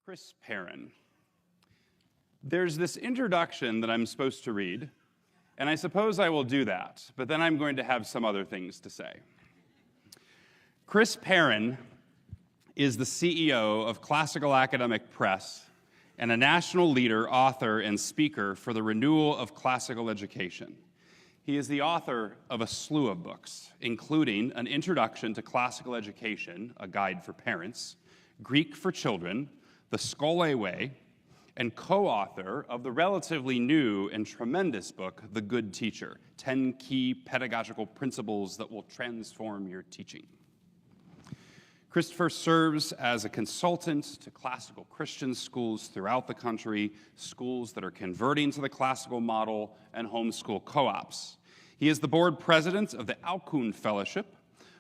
Chris Perrin. There's this introduction that I'm supposed to read, and I suppose I will do that, but then I'm going to have some other things to say. Chris Perrin is the CEO of Classical Academic Press and a national leader, author, and speaker for the renewal of classical education. He is the author of a slew of books, including An Introduction to Classical Education, a guide for parents, Greek for Children, The Scholae Way, and co-author of the relatively new and tremendous book, The Good Teacher, 10 Key Pedagogical Principles that Will Transform Your Teaching. Christopher serves as a consultant to classical Christian schools throughout the country, schools that are converting to the classical model, and homeschool co-ops. He is the board president of the Alcuin Fellowship,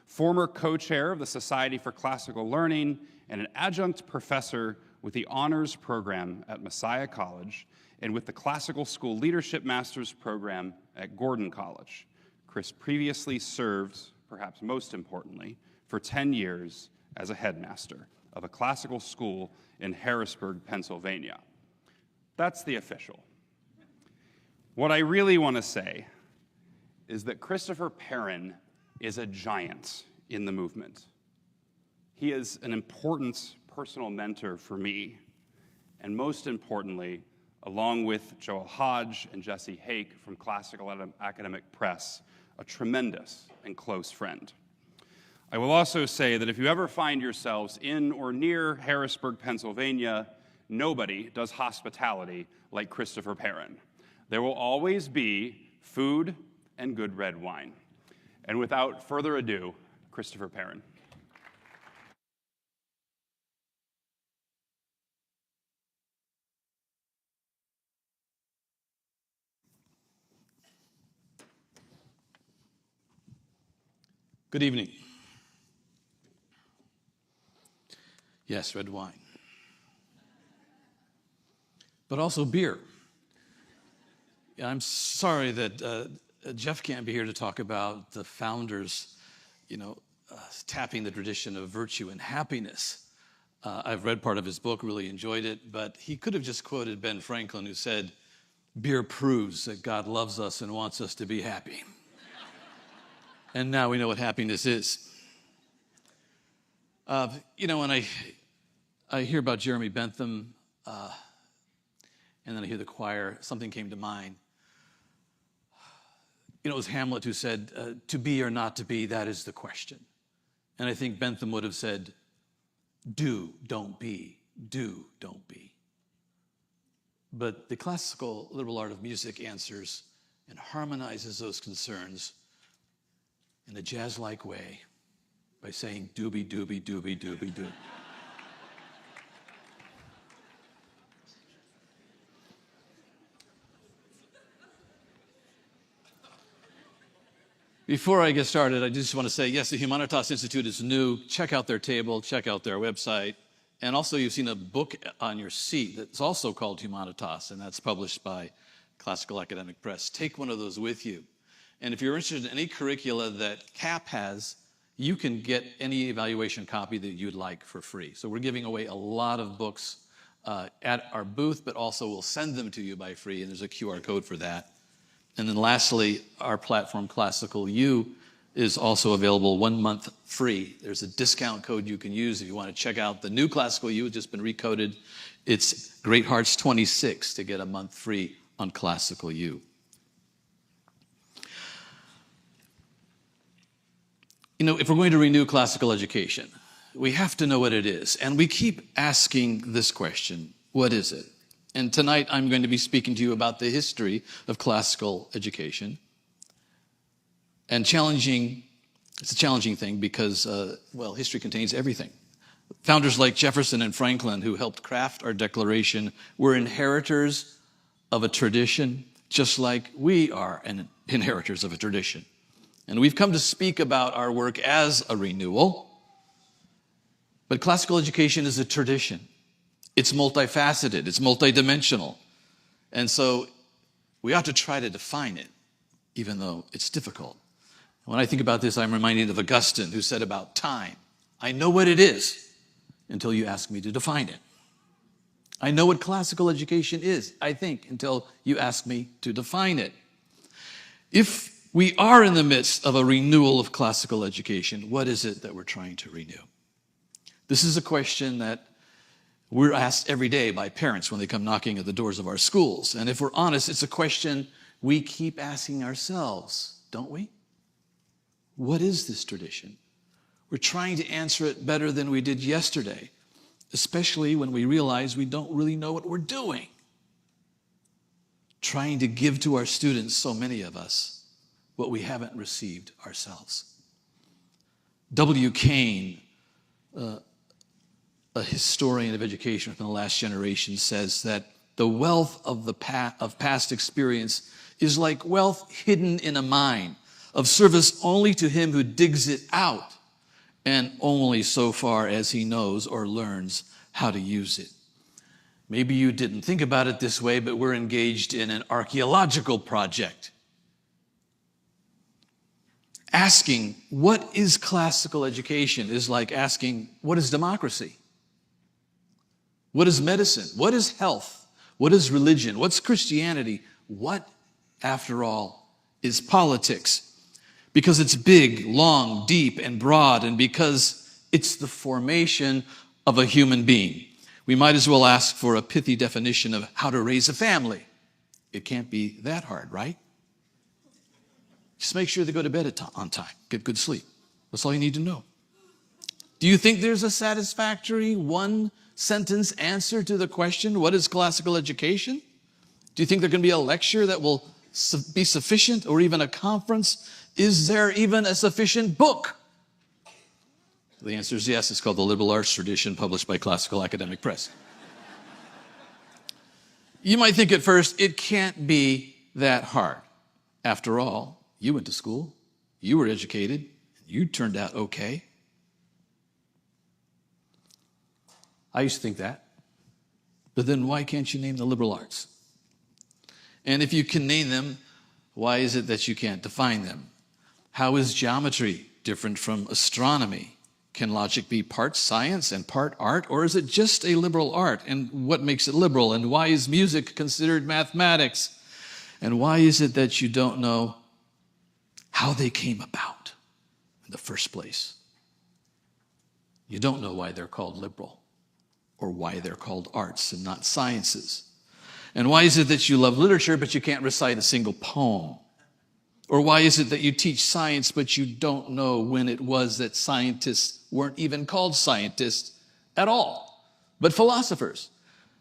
former co-chair of the Society for Classical Learning, and an adjunct professor with the honors program at Messiah College and with the Classical School Leadership Master's program at Gordon College. Chris previously served, perhaps most importantly, for 10 years as a headmaster of a classical school in Harrisburg, Pennsylvania. That's the official. What I really want to say is that Christopher Perrin is a giant in the movement. He is an important personal mentor for me, and most importantly, along with Joel Hodge and Jesse Hake from Classical Academic Press, a tremendous and close friend. I will also say that if you ever find yourselves in or near Harrisburg, Pennsylvania, nobody does hospitality like Christopher Perrin. There will always be food and good red wine. And without further ado, Christopher Perrin. Good evening. Yes, red wine. But also beer. I'm sorry that Jeff can't be here to talk about the founders, tapping the tradition of virtue and happiness. I've read part of his book, really enjoyed it, but he could have just quoted Ben Franklin, who said, "Beer proves that God loves us and wants us to be happy." And now we know what happiness is. When I hear about Jeremy Bentham, and then I hear the choir, something came to mind. It was Hamlet who said, to be or not to be, that is the question. And I think Bentham would have said, do, don't be, do, don't be. But the classical liberal art of music answers and harmonizes those concerns in a jazz-like way by saying doobie, doobie, doobie, doobie, doo. Before I get started, I just want to say, yes, the Humanitas Institute is new. Check out their table, check out their website. And also, you've seen a book on your seat that's also called Humanitas, and that's published by Classical Academic Press. Take one of those with you. And if you're interested in any curricula that CAP has, you can get any evaluation copy that you'd like for free. So we're giving away a lot of books at our booth, but also we'll send them to you by free, and there's a QR code for that. And then lastly, our platform, Classical U, is also available 1 month free. There's a discount code you can use if you want to check out the new Classical U. It's just been recoded. It's Great Hearts 26 to get a month free on Classical U. If we're going to renew classical education, we have to know what it is. And we keep asking this question, what is it? And tonight I'm going to be speaking to you about the history of classical education. And it's a challenging thing because, history contains everything. Founders like Jefferson and Franklin, who helped craft our Declaration, were inheritors of a tradition, just like we are inheritors of a tradition. And we've come to speak about our work as a renewal. But classical education is a tradition. It's multifaceted, it's multidimensional. And so we ought to try to define it, even though it's difficult. When I think about this, I'm reminded of Augustine, who said about time, I know what it is until you ask me to define it. I know what classical education is, I think, until you ask me to define it. If we are in the midst of a renewal of classical education, what is it that we're trying to renew? This is a question that we're asked every day by parents when they come knocking at the doors of our schools. And if we're honest, it's a question we keep asking ourselves, don't we? What is this tradition? We're trying to answer it better than we did yesterday, especially when we realize we don't really know what we're doing. Trying to give to our students, so many of us, what we haven't received ourselves. W. Kane, a historian of education from the last generation, says that the wealth of past experience is like wealth hidden in a mine, of service only to him who digs it out, and only so far as he knows or learns how to use it. Maybe you didn't think about it this way, but we're engaged in an archaeological project. Asking, what is classical education, is like asking, what is democracy? What is medicine? What is health? What is religion? What's Christianity? What, after all, is politics? Because it's big, long, deep, and broad, and because it's the formation of a human being. We might as well ask for a pithy definition of how to raise a family. It can't be that hard, right? Just make sure they go to bed on time, get good sleep. That's all you need to know. Do you think there's a satisfactory one-sentence answer to the question, what is classical education? Do you think there can be a lecture that will be sufficient, or even a conference? Is there even a sufficient book? The answer is yes. It's called The Liberal Arts Tradition, published by Classical Academic Press. You might think at first, it can't be that hard. After all, you went to school, you were educated, you turned out okay. I used to think that. But then why can't you name the liberal arts? And if you can name them, why is it that you can't define them? How is geometry different from astronomy? Can logic be part science and part art, or is it just a liberal art? And what makes it liberal? And why is music considered mathematics? And why is it that you don't know how they came about in the first place? You don't know why they're called liberal, or why they're called arts and not sciences. And why is it that you love literature, but you can't recite a single poem? Or why is it that you teach science, but you don't know when it was that scientists weren't even called scientists at all, but philosophers,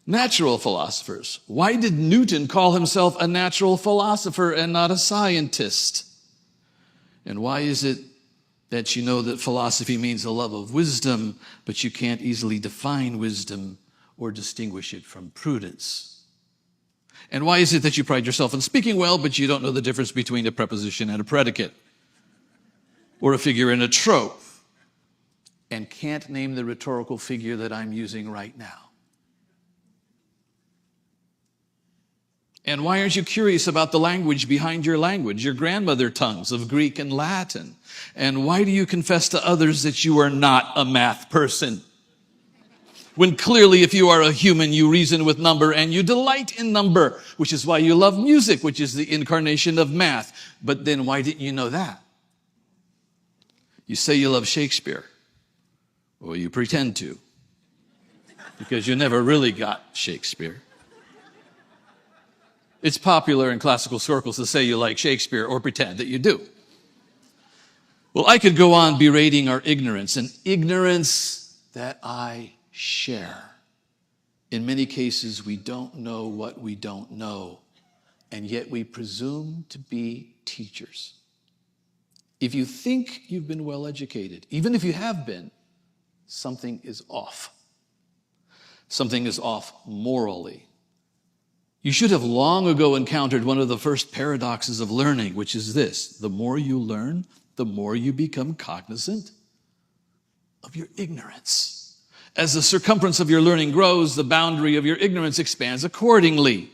natural philosophers? Why did Newton call himself a natural philosopher and not a scientist? And why is it that you know that philosophy means a love of wisdom, but you can't easily define wisdom or distinguish it from prudence? And why is it that you pride yourself in speaking well, but you don't know the difference between a preposition and a predicate, or a figure and a trope, and can't name the rhetorical figure that I'm using right now? And why aren't you curious about the language behind your language, your grandmother tongues of Greek and Latin? And why do you confess to others that you are not a math person, when clearly, if you are a human, you reason with number and you delight in number, which is why you love music, which is the incarnation of math? But then why didn't you know that? You say you love Shakespeare. Well, you pretend to, because you never really got Shakespeare. It's popular in classical circles to say you like Shakespeare or pretend that you do. Well, I could go on berating our ignorance, an ignorance that I share. In many cases, we don't know what we don't know, and yet we presume to be teachers. If you think you've been well educated, even if you have been, something is off. Something is off morally. You should have long ago encountered one of the first paradoxes of learning, which is this: the more you learn, the more you become cognizant of your ignorance. As the circumference of your learning grows, the boundary of your ignorance expands accordingly.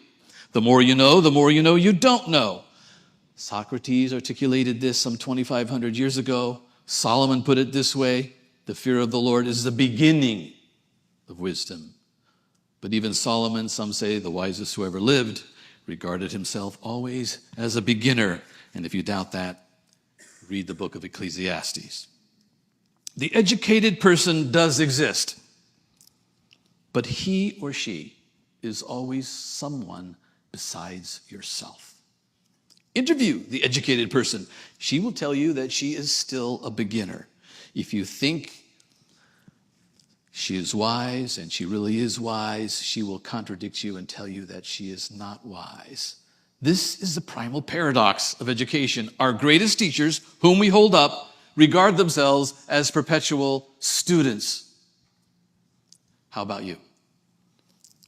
The more you know you don't know. Socrates articulated this some 2,500 years ago. Solomon put it this way: the fear of the Lord is the beginning of wisdom. But even Solomon, some say the wisest who ever lived, regarded himself always as a beginner. And if you doubt that, read the book of Ecclesiastes. The educated person does exist, but he or she is always someone besides yourself. Interview the educated person. She will tell you that she is still a beginner. If you think she is wise, and she really is wise, she will contradict you and tell you that she is not wise. This is the primal paradox of education. Our greatest teachers, whom we hold up, regard themselves as perpetual students. How about you?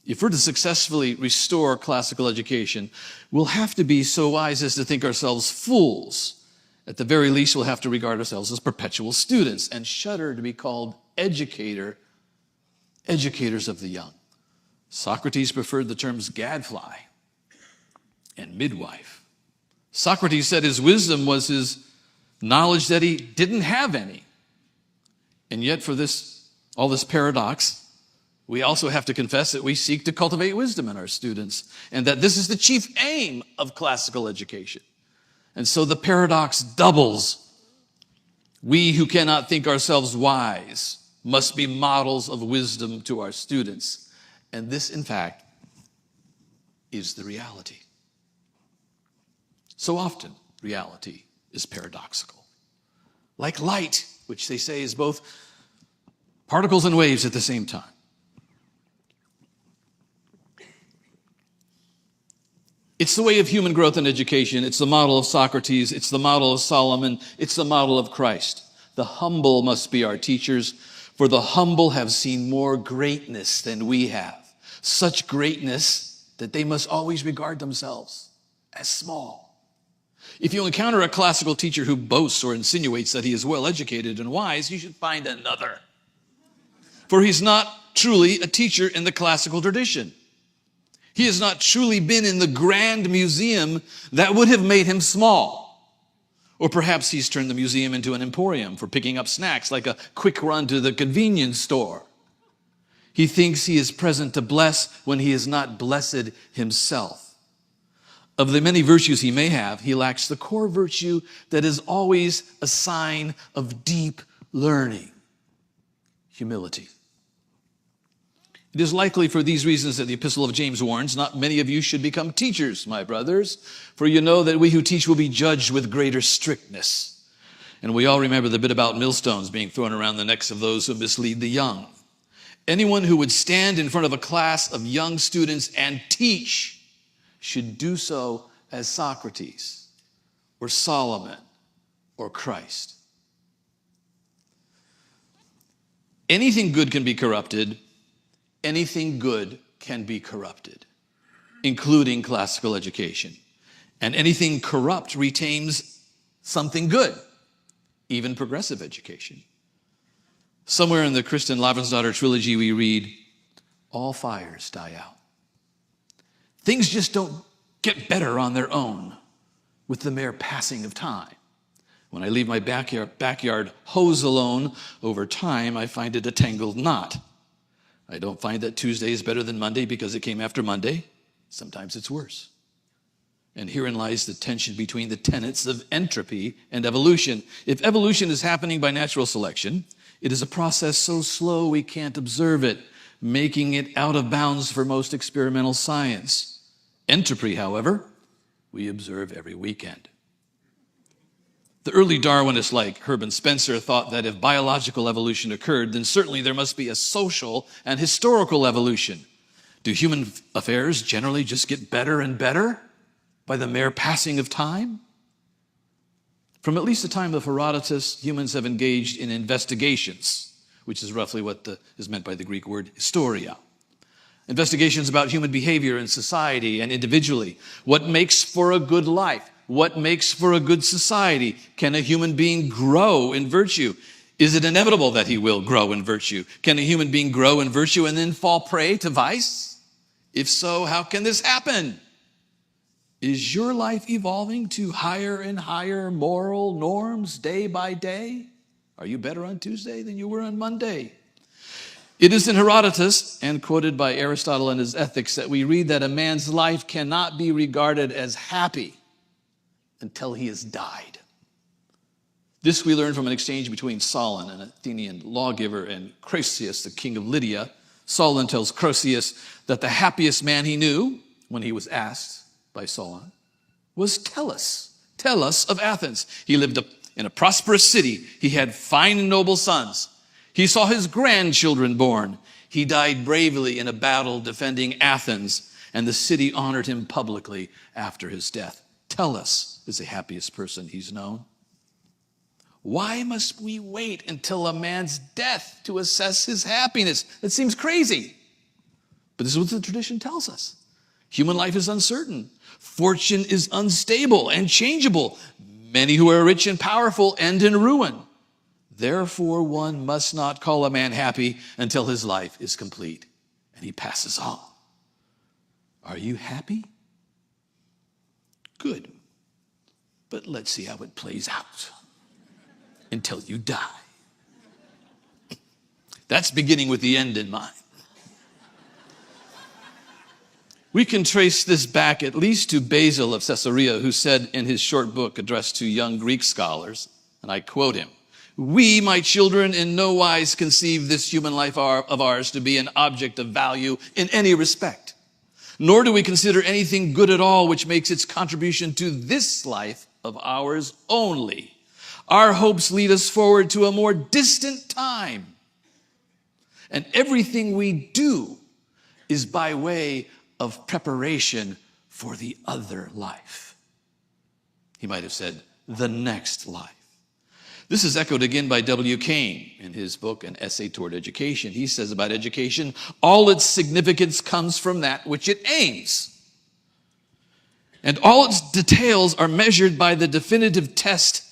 If we're to successfully restore classical education, we'll have to be so wise as to think ourselves fools. At the very least, we'll have to regard ourselves as perpetual students and shudder to be called educators of the young. Socrates preferred the terms gadfly and midwife. Socrates said his wisdom was his knowledge that he didn't have any. And yet for all this paradox, we also have to confess that we seek to cultivate wisdom in our students, and that this is the chief aim of classical education. And so the paradox doubles. We who cannot think ourselves wise must be models of wisdom to our students. And this, in fact, is the reality. So often, reality is paradoxical. Like light, which they say is both particles and waves at the same time. It's the way of human growth and education. It's the model of Socrates. It's the model of Solomon. It's the model of Christ. The humble must be our teachers, for the humble have seen more greatness than we have. Such greatness that they must always regard themselves as small. If you encounter a classical teacher who boasts or insinuates that he is well educated and wise, you should find another. For he's not truly a teacher in the classical tradition. He has not truly been in the grand museum that would have made him small. Or perhaps he's turned the museum into an emporium for picking up snacks, like a quick run to the convenience store. He thinks he is present to bless when he is not blessed himself. Of the many virtues he may have, he lacks the core virtue that is always a sign of deep learning: humility. It is likely for these reasons that the Epistle of James warns, not many of you should become teachers, my brothers, for you know that we who teach will be judged with greater strictness. And we all remember the bit about millstones being thrown around the necks of those who mislead the young. Anyone who would stand in front of a class of young students and teach should do so as Socrates or Solomon or Christ. Anything good can be corrupted. Anything good can be corrupted, including classical education. And anything corrupt retains something good, even progressive education. Somewhere in the Kristen Lavransdatter trilogy, we read, all fires die out. Things just don't get better on their own with the mere passing of time. When I leave my backyard hose alone, over time, I find it a tangled knot. I don't find that Tuesday is better than Monday because it came after Monday. Sometimes it's worse. And herein lies the tension between the tenets of entropy and evolution. If evolution is happening by natural selection, it is a process so slow we can't observe it, making it out of bounds for most experimental science. Entropy, however, we observe every weekend. The early Darwinists like Herbert Spencer thought that if biological evolution occurred, then certainly there must be a social and historical evolution. Do human affairs generally just get better and better by the mere passing of time? From at least the time of Herodotus, humans have engaged in investigations, which is roughly what is meant by the Greek word historia. Investigations about human behavior in society and individually. What makes for a good life? What makes for a good society? Can a human being grow in virtue? Is it inevitable that he will grow in virtue? Can a human being grow in virtue and then fall prey to vice? If so, how can this happen? Is your life evolving to higher and higher moral norms day by day? Are you better on Tuesday than you were on Monday? It is in Herodotus, and quoted by Aristotle in his Ethics, that we read that a man's life cannot be regarded as happy until he has died. This we learn from an exchange between Solon, an Athenian lawgiver, and Croesus, the king of Lydia. Solon tells Croesus that the happiest man he knew, when he was asked by Solon, was Tellus of Athens. He lived in a prosperous city. He had fine and noble sons. He saw his grandchildren born. He died bravely in a battle defending Athens, and the city honored him publicly after his death. Tellus is the happiest person he's known. Why must we wait until a man's death to assess his happiness? That seems crazy. But this is what the tradition tells us. Human life is uncertain. Fortune is unstable and changeable. Many who are rich and powerful end in ruin. Therefore, one must not call a man happy until his life is complete and he passes on. Are you happy? Good. But let's see how it plays out until you die. That's beginning with the end in mind. We can trace this back at least to Basil of Caesarea, who said in his short book addressed to young Greek scholars, and I quote him, "We, my children, in no wise conceive this human life of ours to be an object of value in any respect, nor do we consider anything good at all which makes its contribution to this life of ours only. Our hopes lead us forward to a more distant time, and everything we do is by way of preparation for the other life." He might have said, the next life. This is echoed again by W. Kane in his book, An Essay Toward Education. He says about education, all its significance comes from that which it aims. And all its details are measured by the definitive test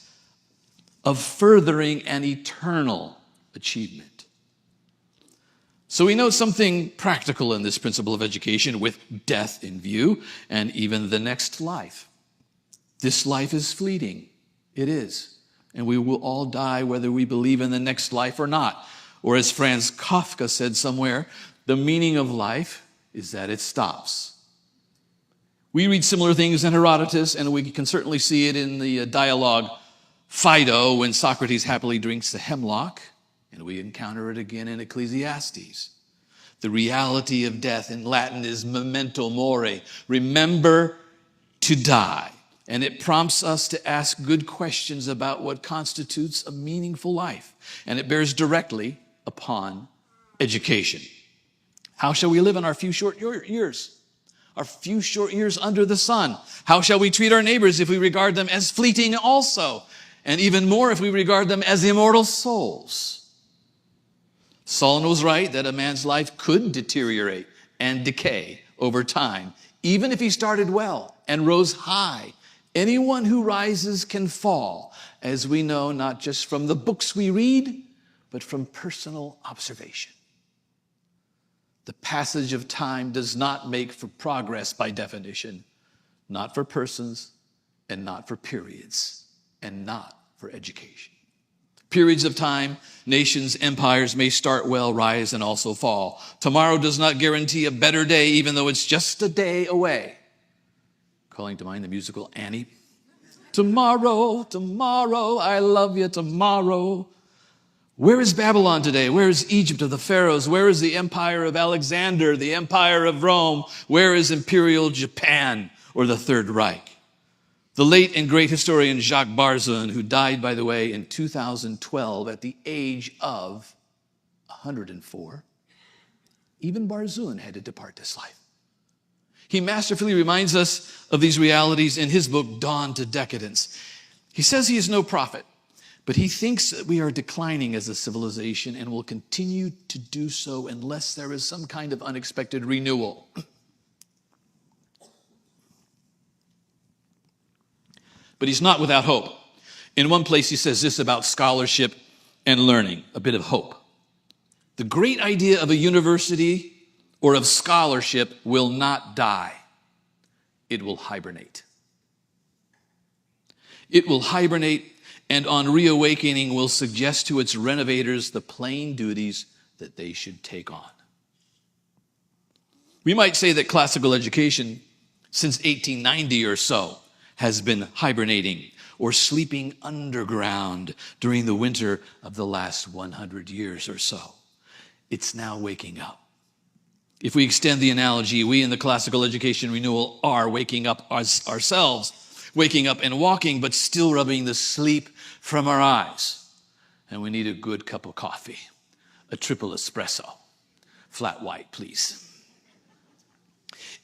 of furthering an eternal achievement. So we know something practical in this principle of education with death in view and even the next life. This life is fleeting. It is. And we will all die whether we believe in the next life or not. Or as Franz Kafka said somewhere, the meaning of life is that it stops. We read similar things in Herodotus, and we can certainly see it in the dialogue Phaedo when Socrates happily drinks the hemlock, and we encounter it again in Ecclesiastes. The reality of death in Latin is memento mori, remember to die. And it prompts us to ask good questions about what constitutes a meaningful life. And it bears directly upon education. How shall we live in our few short years? Our few short years under the sun. How shall we treat our neighbors if we regard them as fleeting also? And even more if we regard them as immortal souls. Solon was right that a man's life could deteriorate and decay over time, even if he started well and rose high. Anyone who rises can fall, as we know not just from the books we read, but from personal observation. The passage of time does not make for progress by definition, not for persons and not for periods and not for education. Periods of time, nations, empires may start well, rise, and also fall. Tomorrow does not guarantee a better day, even though it's just a day away. Calling to mind the musical Annie. Tomorrow, tomorrow, I love you tomorrow. Where is Babylon today? Where is Egypt of the pharaohs? Where is the empire of Alexander, the empire of Rome? Where is imperial Japan or the Third Reich? The late and great historian Jacques Barzun, who died, by the way, in 2012 at the age of 104, even Barzun had to depart this life. He masterfully reminds us of these realities in his book, Dawn to Decadence. He says he is no prophet, but he thinks that we are declining as a civilization and will continue to do so unless there is some kind of unexpected renewal. But he's not without hope. In one place, he says this about scholarship and learning, a bit of hope. The great idea of a university or of scholarship will not die. It will hibernate. It will hibernate, and on reawakening will suggest to its renovators the plain duties that they should take on. We might say that classical education, since 1890 or so, has been hibernating or sleeping underground during the winter of the last 100 years or so. It's now waking up. If we extend the analogy, we in the classical education renewal are waking up ourselves, waking up and walking, but still rubbing the sleep from our eyes. And we need a good cup of coffee, a triple espresso, flat white, please.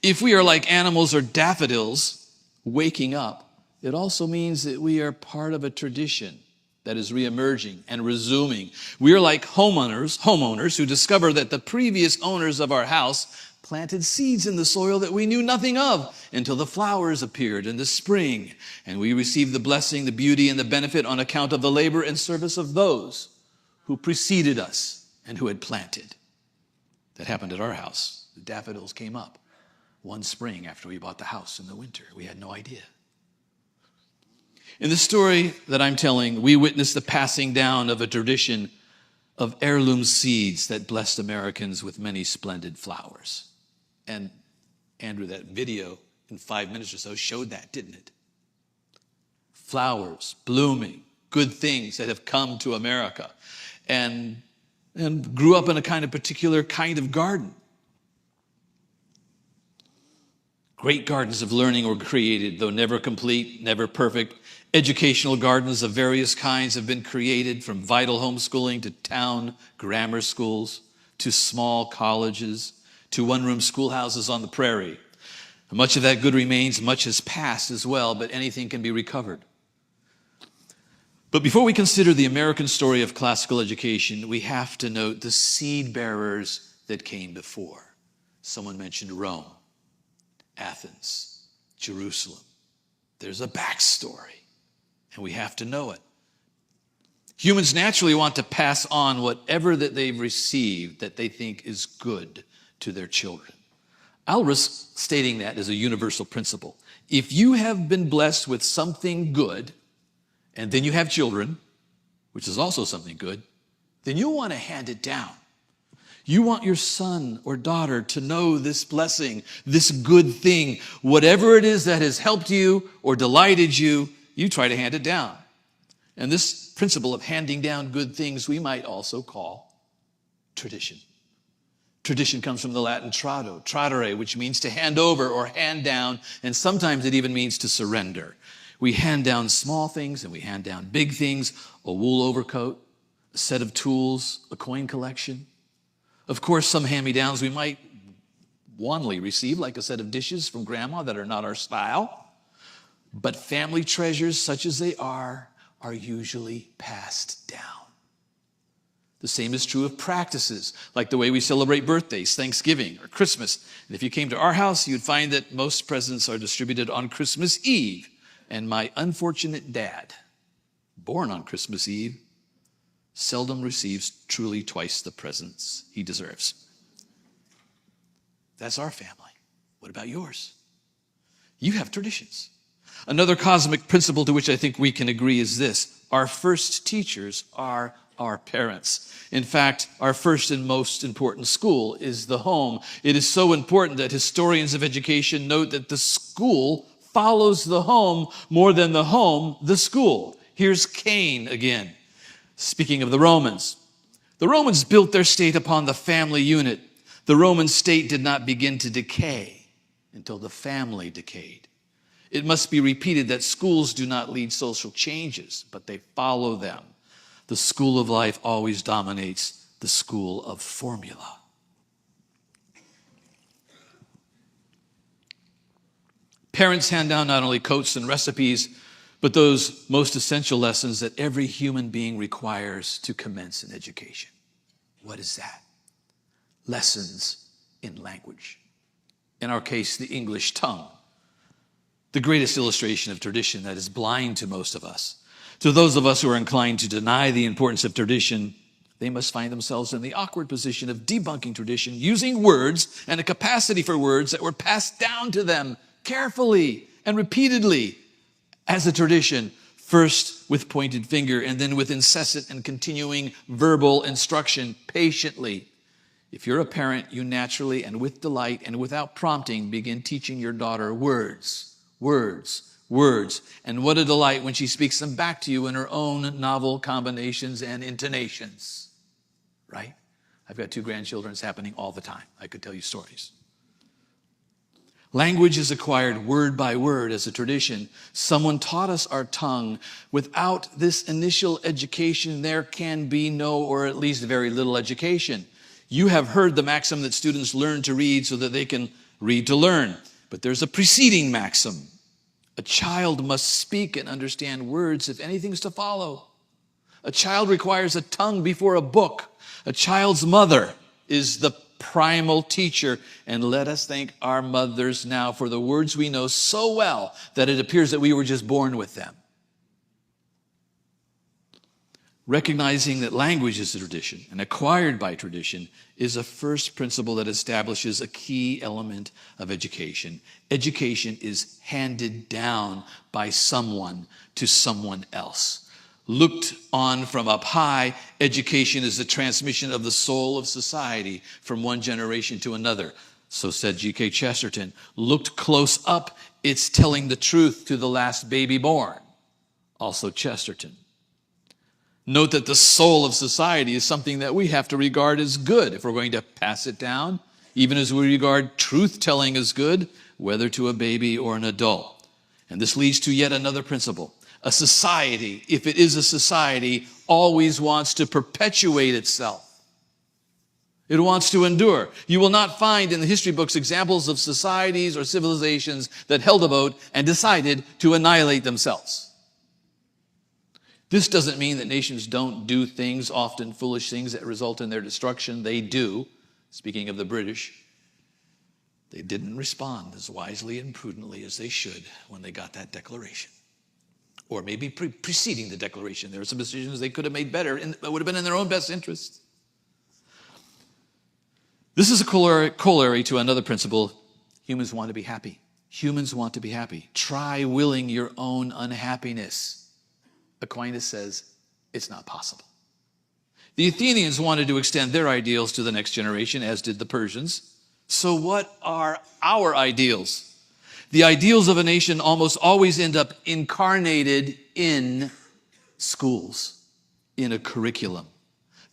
If we are like animals or daffodils waking up, it also means that we are part of a tradition that is reemerging and resuming. We are like homeowners who discover that the previous owners of our house planted seeds in the soil that we knew nothing of until the flowers appeared in the spring, and we received the blessing, the beauty, and the benefit on account of the labor and service of those who preceded us and who had planted. That happened at our house. The daffodils came up one spring after we bought the house in the winter. We had no idea. In the story that I'm telling, we witness the passing down of a tradition of heirloom seeds that blessed Americans with many splendid flowers. And Andrew, that video in 5 minutes or so showed that, didn't it? Flowers, blooming, good things that have come to America and grew up in a particular kind of garden. Great gardens of learning were created, though never complete, never perfect. Educational gardens of various kinds have been created, from vital homeschooling to town grammar schools, to small colleges, to one-room schoolhouses on the prairie. Much of that good remains, much has passed as well, but anything can be recovered. But before we consider the American story of classical education, we have to note the seed bearers that came before. Someone mentioned Rome, Athens, Jerusalem. There's a backstory, and we have to know it. Humans naturally want to pass on whatever that they've received that they think is good to their children. I'll risk stating that as a universal principle. If you have been blessed with something good, and then you have children, which is also something good, then you'll want to hand it down. You want your son or daughter to know this blessing, this good thing. Whatever it is that has helped you or delighted you, you try to hand it down. And this principle of handing down good things we might also call tradition. Tradition comes from the Latin trado, tradere, which means to hand over or hand down, and sometimes it even means to surrender. We hand down small things and we hand down big things, a wool overcoat, a set of tools, a coin collection. Of course, some hand-me-downs we might wantonly receive, like a set of dishes from grandma that are not our style. But family treasures, such as they are usually passed down. The same is true of practices, like the way we celebrate birthdays, Thanksgiving, or Christmas. And if you came to our house, you'd find that most presents are distributed on Christmas Eve. And my unfortunate dad, born on Christmas Eve, seldom receives truly twice the presents he deserves. That's our family. What about yours? You have traditions. Another cosmic principle to which I think we can agree is this: our first teachers are our parents. In fact, our first and most important school is the home. It is so important that historians of education note that the school follows the home more than the home the school. Here's Cain again. Speaking of the Romans built their state upon the family unit. The Roman state did not begin to decay until the family decayed. It must be repeated that schools do not lead social changes, but they follow them. The school of life always dominates the school of formula. Parents hand down not only coats and recipes, but those most essential lessons that every human being requires to commence an education. What is that? Lessons in language. In our case, the English tongue. The greatest illustration of tradition that is blind to most of us. To those of us who are inclined to deny the importance of tradition, they must find themselves in the awkward position of debunking tradition, using words and a capacity for words that were passed down to them carefully and repeatedly as a tradition first with pointed finger and then with incessant and continuing verbal instruction patiently. If you're a parent, you naturally and with delight and without prompting begin teaching your daughter words, words, words. And what a delight when she speaks them back to you in her own novel combinations and intonations, right? I've got 2 grandchildren. It's happening all the time. I could tell you stories. Language is acquired word by word as a tradition. Someone taught us our tongue. Without this initial education, there can be no, or at least very little education. You have heard the maxim that students learn to read so that they can read to learn. But there's a preceding maxim. A child must speak and understand words if anything's to follow. A child requires a tongue before a book. A child's mother is the primal teacher. And let us thank our mothers now for the words we know so well that it appears that we were just born with them. Recognizing that language is a tradition and acquired by tradition is a first principle that establishes a key element of education. Education is handed down by someone to someone else. Looked on from up high, education is the transmission of the soul of society from one generation to another. So said G.K. Chesterton. Looked close up, it's telling the truth to the last baby born. Also Chesterton. Note that the soul of society is something that we have to regard as good if we're going to pass it down, even as we regard truth-telling as good, whether to a baby or an adult. And this leads to yet another principle. A society, if it is a society, always wants to perpetuate itself. It wants to endure. You will not find in the history books examples of societies or civilizations that held a vote and decided to annihilate themselves. This doesn't mean that nations don't do things, often foolish things that result in their destruction. They do. Speaking of the British, they didn't respond as wisely and prudently as they should when they got that declaration. Or maybe preceding the declaration. There are some decisions they could have made better and that would have been in their own best interest. This is a corollary to another principle. Humans want to be happy. Humans want to be happy. Try willing your own unhappiness. Aquinas says it's not possible. The Athenians wanted to extend their ideals to the next generation, as did the Persians. So what are our ideals? The ideals of a nation almost always end up incarnated in schools, in a curriculum.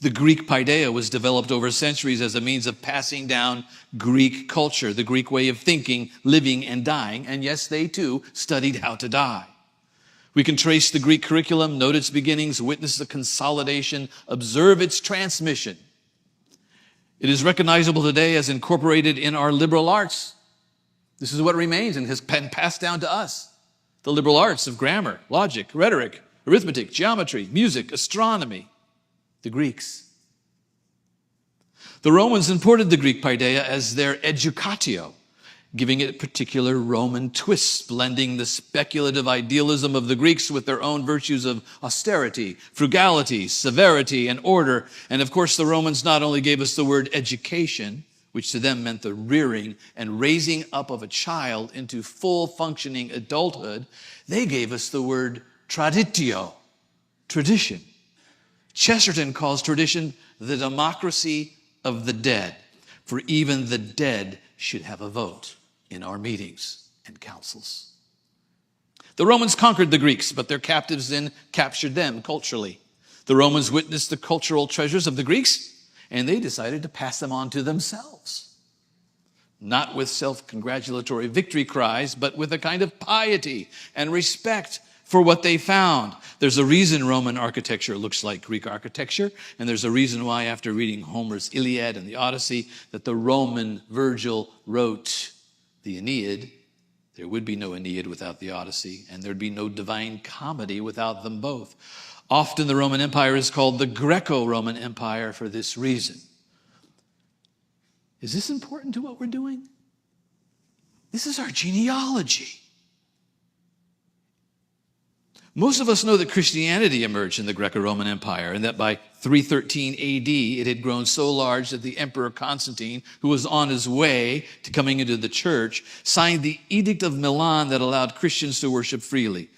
The Greek paideia was developed over centuries as a means of passing down Greek culture, the Greek way of thinking, living, and dying. And yes, they too studied how to die. We can trace the Greek curriculum, note its beginnings, witness the consolidation, observe its transmission. It is recognizable today as incorporated in our liberal arts. This is what remains and has been passed down to us. The liberal arts of grammar, logic, rhetoric, arithmetic, geometry, music, astronomy. The Greeks. The Romans imported the Greek paideia as their educatio, giving it particular Roman twists, blending the speculative idealism of the Greeks with their own virtues of austerity, frugality, severity, and order. And of course, the Romans not only gave us the word education, which to them meant the rearing and raising up of a child into full functioning adulthood, they gave us the word traditio, tradition. Chesterton calls tradition the democracy of the dead, for even the dead should have a vote in our meetings and councils. The Romans conquered the Greeks, but their captives then captured them culturally. The Romans witnessed the cultural treasures of the Greeks, and they decided to pass them on to themselves. Not with self-congratulatory victory cries, but with a kind of piety and respect for what they found. There's a reason Roman architecture looks like Greek architecture, and there's a reason why, after reading Homer's Iliad and the Odyssey, that the Roman Virgil wrote the Aeneid. There would be no Aeneid without the Odyssey, and there'd be no divine comedy without them both. Often the Roman Empire is called the Greco-Roman Empire for this reason. Is this important to what we're doing? This is our genealogy. Most of us know that Christianity emerged in the Greco-Roman Empire and that by 313 AD, it had grown so large that the Emperor Constantine, who was on his way to coming into the church, signed the Edict of Milan that allowed Christians to worship freely.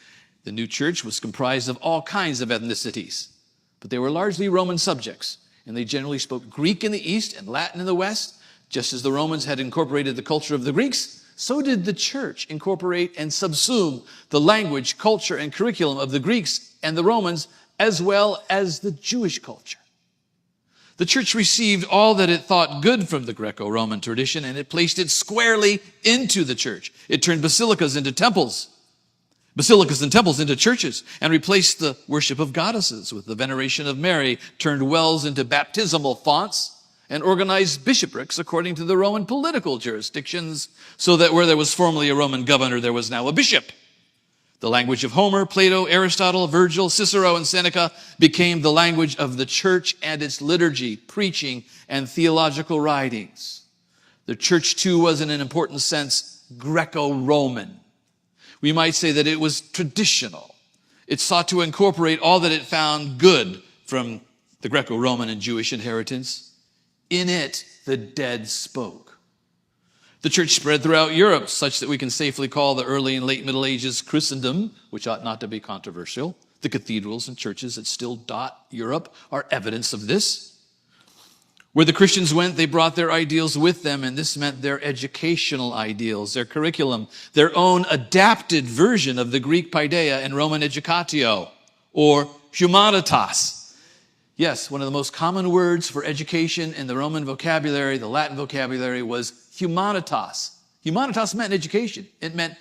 The new church was comprised of all kinds of ethnicities, but they were largely Roman subjects, and they generally spoke Greek in the east and Latin in the west. Just as the Romans had incorporated the culture of the Greeks, so did the church incorporate and subsume the language, culture, and curriculum of the Greeks and the Romans, as well as the Jewish culture. The church received all that it thought good from the Greco-Roman tradition, and it placed it squarely into the church. It turned basilicas and temples into churches, and replaced the worship of goddesses with the veneration of Mary, turned wells into baptismal fonts, and organized bishoprics according to the Roman political jurisdictions, so that where there was formerly a Roman governor, there was now a bishop. The language of Homer, Plato, Aristotle, Virgil, Cicero, and Seneca became the language of the church and its liturgy, preaching, and theological writings. The church, too, was in an important sense Greco-Roman. We might say that it was traditional. It sought to incorporate all that it found good from the Greco-Roman and Jewish inheritance. In it, the dead spoke. The church spread throughout Europe, such that we can safely call the early and late Middle Ages Christendom, which ought not to be controversial. The cathedrals and churches that still dot Europe are evidence of this. Where the Christians went, they brought their ideals with them, and this meant their educational ideals, their curriculum, their own adapted version of the Greek paideia and Roman educatio, or humanitas. Yes, one of the most common words for education in the Roman vocabulary, the Latin vocabulary, was humanitas. Humanitas meant education. It meant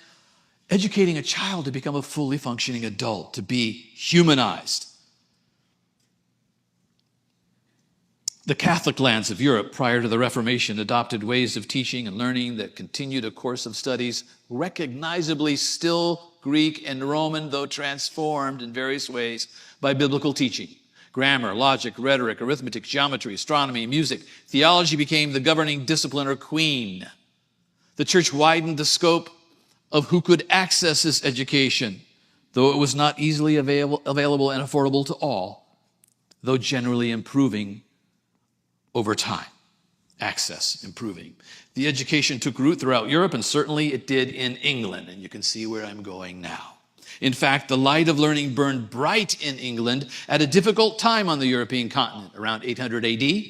educating a child to become a fully functioning adult, to be humanized. The Catholic lands of Europe prior to the Reformation adopted ways of teaching and learning that continued a course of studies recognizably still Greek and Roman, though transformed in various ways by biblical teaching. Grammar, logic, rhetoric, arithmetic, geometry, astronomy, music. Theology became the governing discipline or queen. The church widened the scope of who could access this education, though it was not easily available and affordable to all, though generally improving over time. Access improving. The education took root throughout Europe, and certainly it did in England, and you can see where I'm going now. In fact, the light of learning burned bright in England at a difficult time on the European continent, around 800 AD,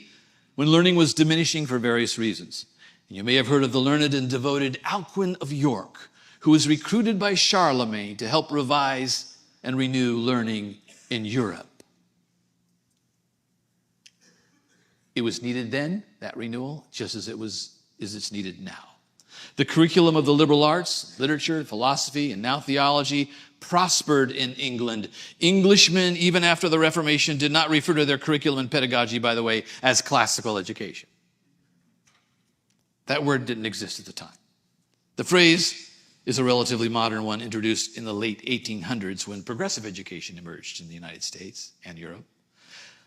when learning was diminishing for various reasons. You may have heard of the learned and devoted Alcuin of York, who was recruited by Charlemagne to help revise and renew learning in Europe. It was needed then, that renewal, just as it's needed now. The curriculum of the liberal arts, literature, philosophy, and now theology prospered in England. Englishmen, even after the Reformation, did not refer to their curriculum and pedagogy, by the way, as classical education. That word didn't exist at the time. The phrase is a relatively modern one introduced in the late 1800s when progressive education emerged in the United States and Europe.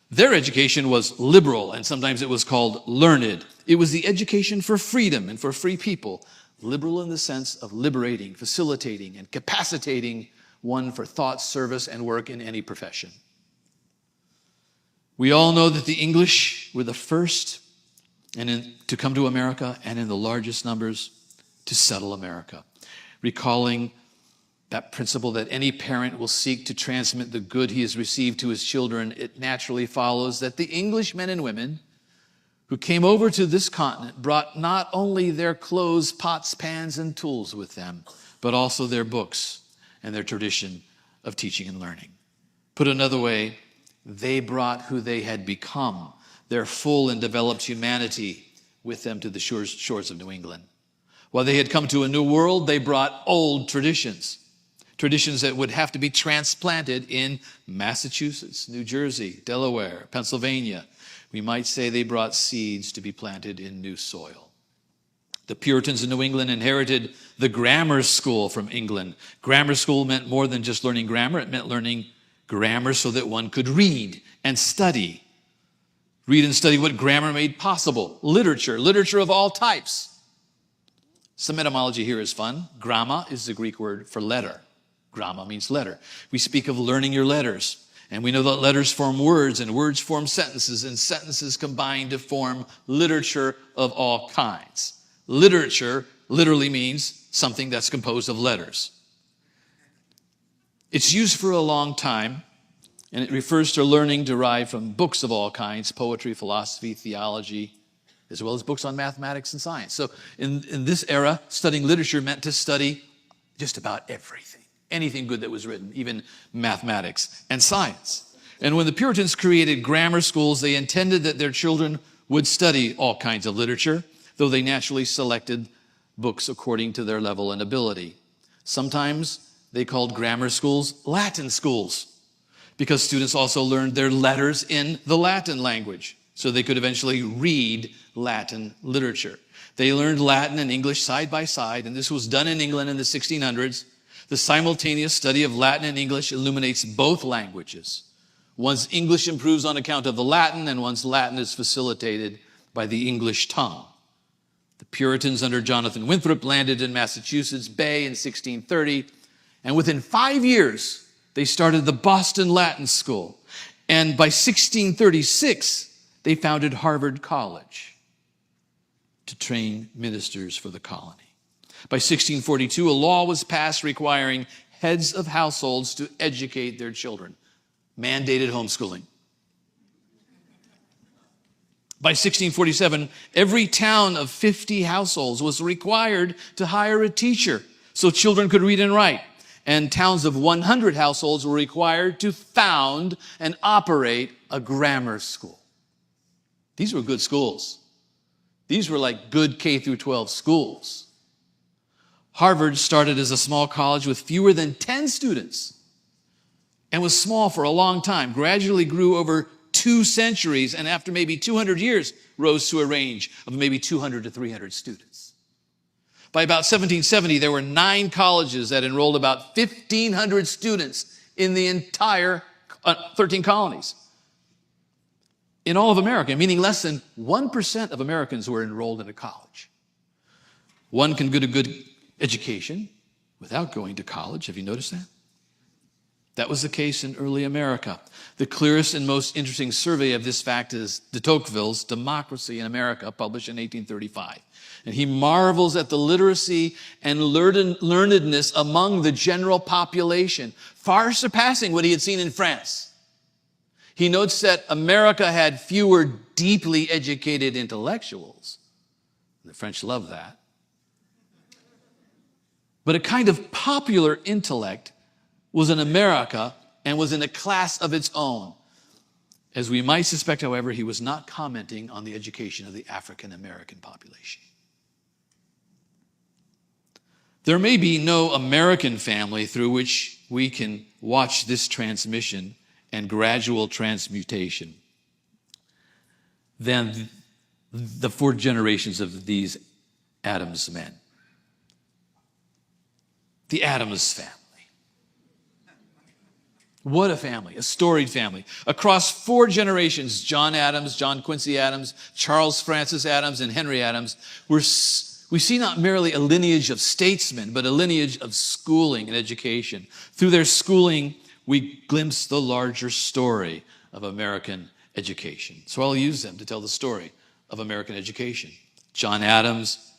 Their education was liberal, and sometimes it was called learned. It was the education for freedom and for free people, liberal in the sense of liberating, facilitating, and capacitating one for thought, service, and work in any profession. We all know that the English were the first to come to America and in the largest numbers to settle America, recalling that principle that any parent will seek to transmit the good he has received to his children. It naturally follows that the English men and women who came over to this continent brought not only their clothes, pots, pans, and tools with them, but also their books and their tradition of teaching and learning. Put another way, they brought who they had become, their full and developed humanity, with them to the shores of New England. While they had come to a new world, they brought old traditions that would have to be transplanted in Massachusetts, New Jersey, Delaware, Pennsylvania. We might say they brought seeds to be planted in new soil. The Puritans in New England inherited the grammar school from England. Grammar school meant more than just learning grammar. It meant learning grammar so that one could read and study. Read and study what grammar made possible. Literature of all types. Some etymology here is fun. Gramma is the Greek word for letter. Gramma means letter. We speak of learning your letters, and we know that letters form words, and words form sentences, and sentences combine to form literature of all kinds. Literature literally means something that's composed of letters. It's used for a long time, and it refers to learning derived from books of all kinds, poetry, philosophy, theology, as well as books on mathematics and science. So in this era, studying literature meant to study just about everything, anything good that was written, even mathematics and science. And when the Puritans created grammar schools, they intended that their children would study all kinds of literature, though they naturally selected books according to their level and ability. Sometimes they called grammar schools Latin schools because students also learned their letters in the Latin language so they could eventually read Latin literature. They learned Latin and English side by side, and this was done in England in the 1600s. The simultaneous study of Latin and English illuminates both languages. One's English improves on account of the Latin, and one's Latin is facilitated by the English tongue. The Puritans under Jonathan Winthrop landed in Massachusetts Bay in 1630, and within 5 years, they started the Boston Latin School. And by 1636, they founded Harvard College to train ministers for the colony. By 1642, a law was passed requiring heads of households to educate their children. Mandated homeschooling. By 1647, every town of 50 households was required to hire a teacher so children could read and write. And towns of 100 households were required to found and operate a grammar school. These were good schools. These were like good K through 12 schools. Harvard started as a small college with fewer than 10 students and was small for a long time, gradually grew over 2 centuries, and after maybe 200 years, rose to a range of maybe 200 to 300 students. By about 1770, there were 9 colleges that enrolled about 1,500 students in the entire 13 colonies. In all of America, meaning less than 1% of Americans were enrolled in a college. One can get a good education without going to college. Have you noticed that? That was the case in early America. The clearest and most interesting survey of this fact is de Tocqueville's Democracy in America, published in 1835. And he marvels at the literacy and learnedness among the general population, far surpassing what he had seen in France. He notes that America had fewer deeply educated intellectuals. The French love that. But a kind of popular intellect was in America and was in a class of its own. As we might suspect, however, he was not commenting on the education of the African American population. There may be no American family through which we can watch this transmission and gradual transmutation than the 4 generations of these Adams men. The Adams family. What a family, a storied family. Across 4 generations, John Adams, John Quincy Adams, Charles Francis Adams, and Henry Adams, we see not merely a lineage of statesmen, but a lineage of schooling and education. Through their schooling, we glimpse the larger story of American education. So I'll use them to tell the story of American education. John Adams,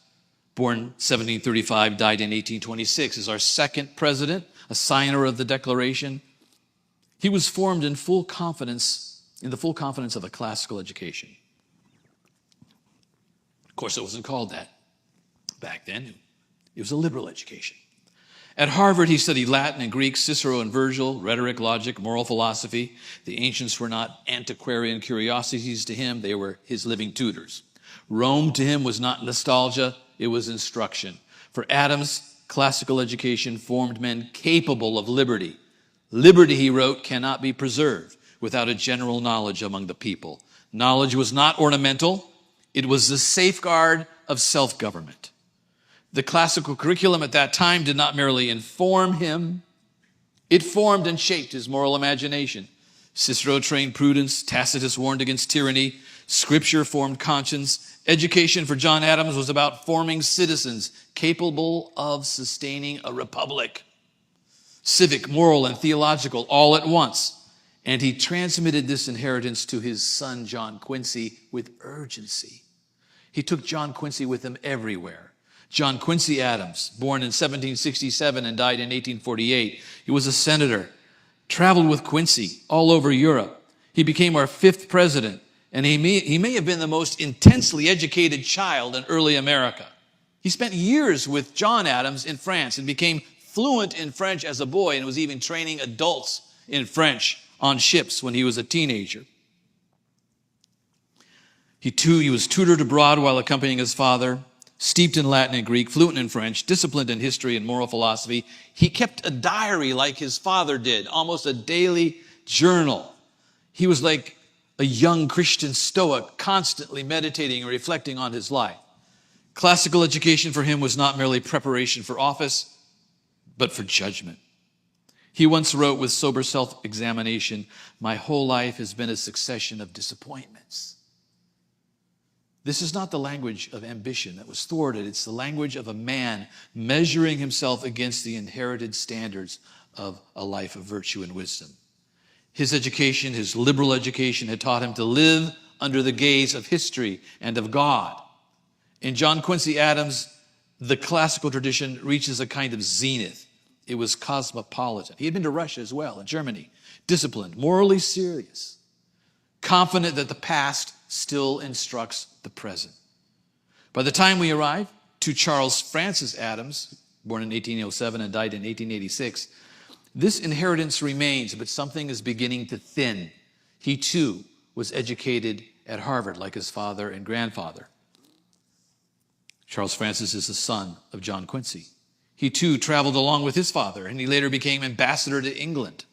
born 1735, died in 1826, is our second president, a signer of the Declaration. He was formed in the full confidence of a classical education. Of course, it wasn't called that back then. It was a liberal education. At Harvard, he studied Latin and Greek, Cicero and Virgil, rhetoric, logic, moral philosophy. The ancients were not antiquarian curiosities to him. They were his living tutors. Rome to him was not nostalgia. It was instruction. For Adams, classical education formed men capable of liberty. Liberty, he wrote, cannot be preserved without a general knowledge among the people. Knowledge was not ornamental. It was the safeguard of self-government. The classical curriculum at that time did not merely inform him. It formed and shaped his moral imagination. Cicero trained prudence. Tacitus warned against tyranny. Scripture formed conscience. Education for John Adams was about forming citizens capable of sustaining a republic. Civic, moral, and theological all at once. And he transmitted this inheritance to his son, John Quincy, with urgency. He took John Quincy with him everywhere. John Quincy Adams, born in 1767 and died in 1848. He was a senator, traveled with Quincy all over Europe. He became our 5th president, and he may have been the most intensely educated child in early America. He spent years with John Adams in France and became fluent in French as a boy and was even training adults in French on ships when he was a teenager. He was tutored abroad while accompanying his father, steeped in Latin and Greek, fluent in French, disciplined in history and moral philosophy. He kept a diary like his father did, almost a daily journal. He was like a young Christian Stoic, constantly meditating and reflecting on his life. Classical education for him was not merely preparation for office, but for judgment. He once wrote with sober self-examination, "My whole life has been a succession of disappointments." This is not the language of ambition that was thwarted. It's the language of a man measuring himself against the inherited standards of a life of virtue and wisdom. His education, his liberal education, had taught him to live under the gaze of history and of God. In John Quincy Adams, the classical tradition reaches a kind of zenith. It was cosmopolitan. He had been to Russia as well, and Germany. Disciplined, morally serious, confident that the past still instructs the present. By the time we arrive to Charles Francis Adams, born in 1807 and died in 1886, this inheritance remains, but something is beginning to thin. He too was educated at Harvard like his father and grandfather. Charles Francis is the son of John Quincy. He too traveled along with his father, and he later became ambassador to England.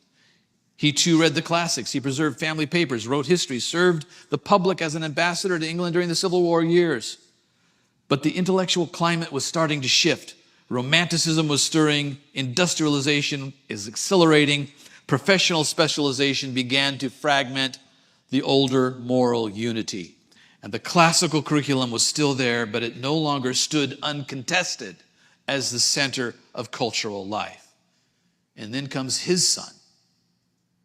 He too read the classics. He preserved family papers, wrote history, served the public as an ambassador to England during the Civil War years. But the intellectual climate was starting to shift. Romanticism was stirring. Industrialization is accelerating. Professional specialization began to fragment the older moral unity. And the classical curriculum was still there, but it no longer stood uncontested as the center of cultural life. And then comes his son,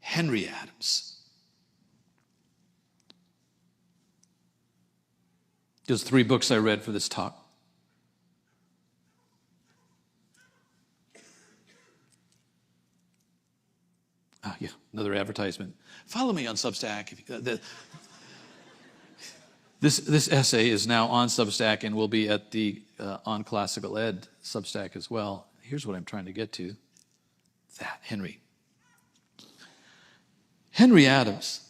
Henry Adams. There's 3 books I read for this talk. Yeah, another advertisement. Follow me on Substack. This essay is now on Substack and will be at the On Classical Ed Substack as well. Here's what I'm trying to get to. Henry Adams.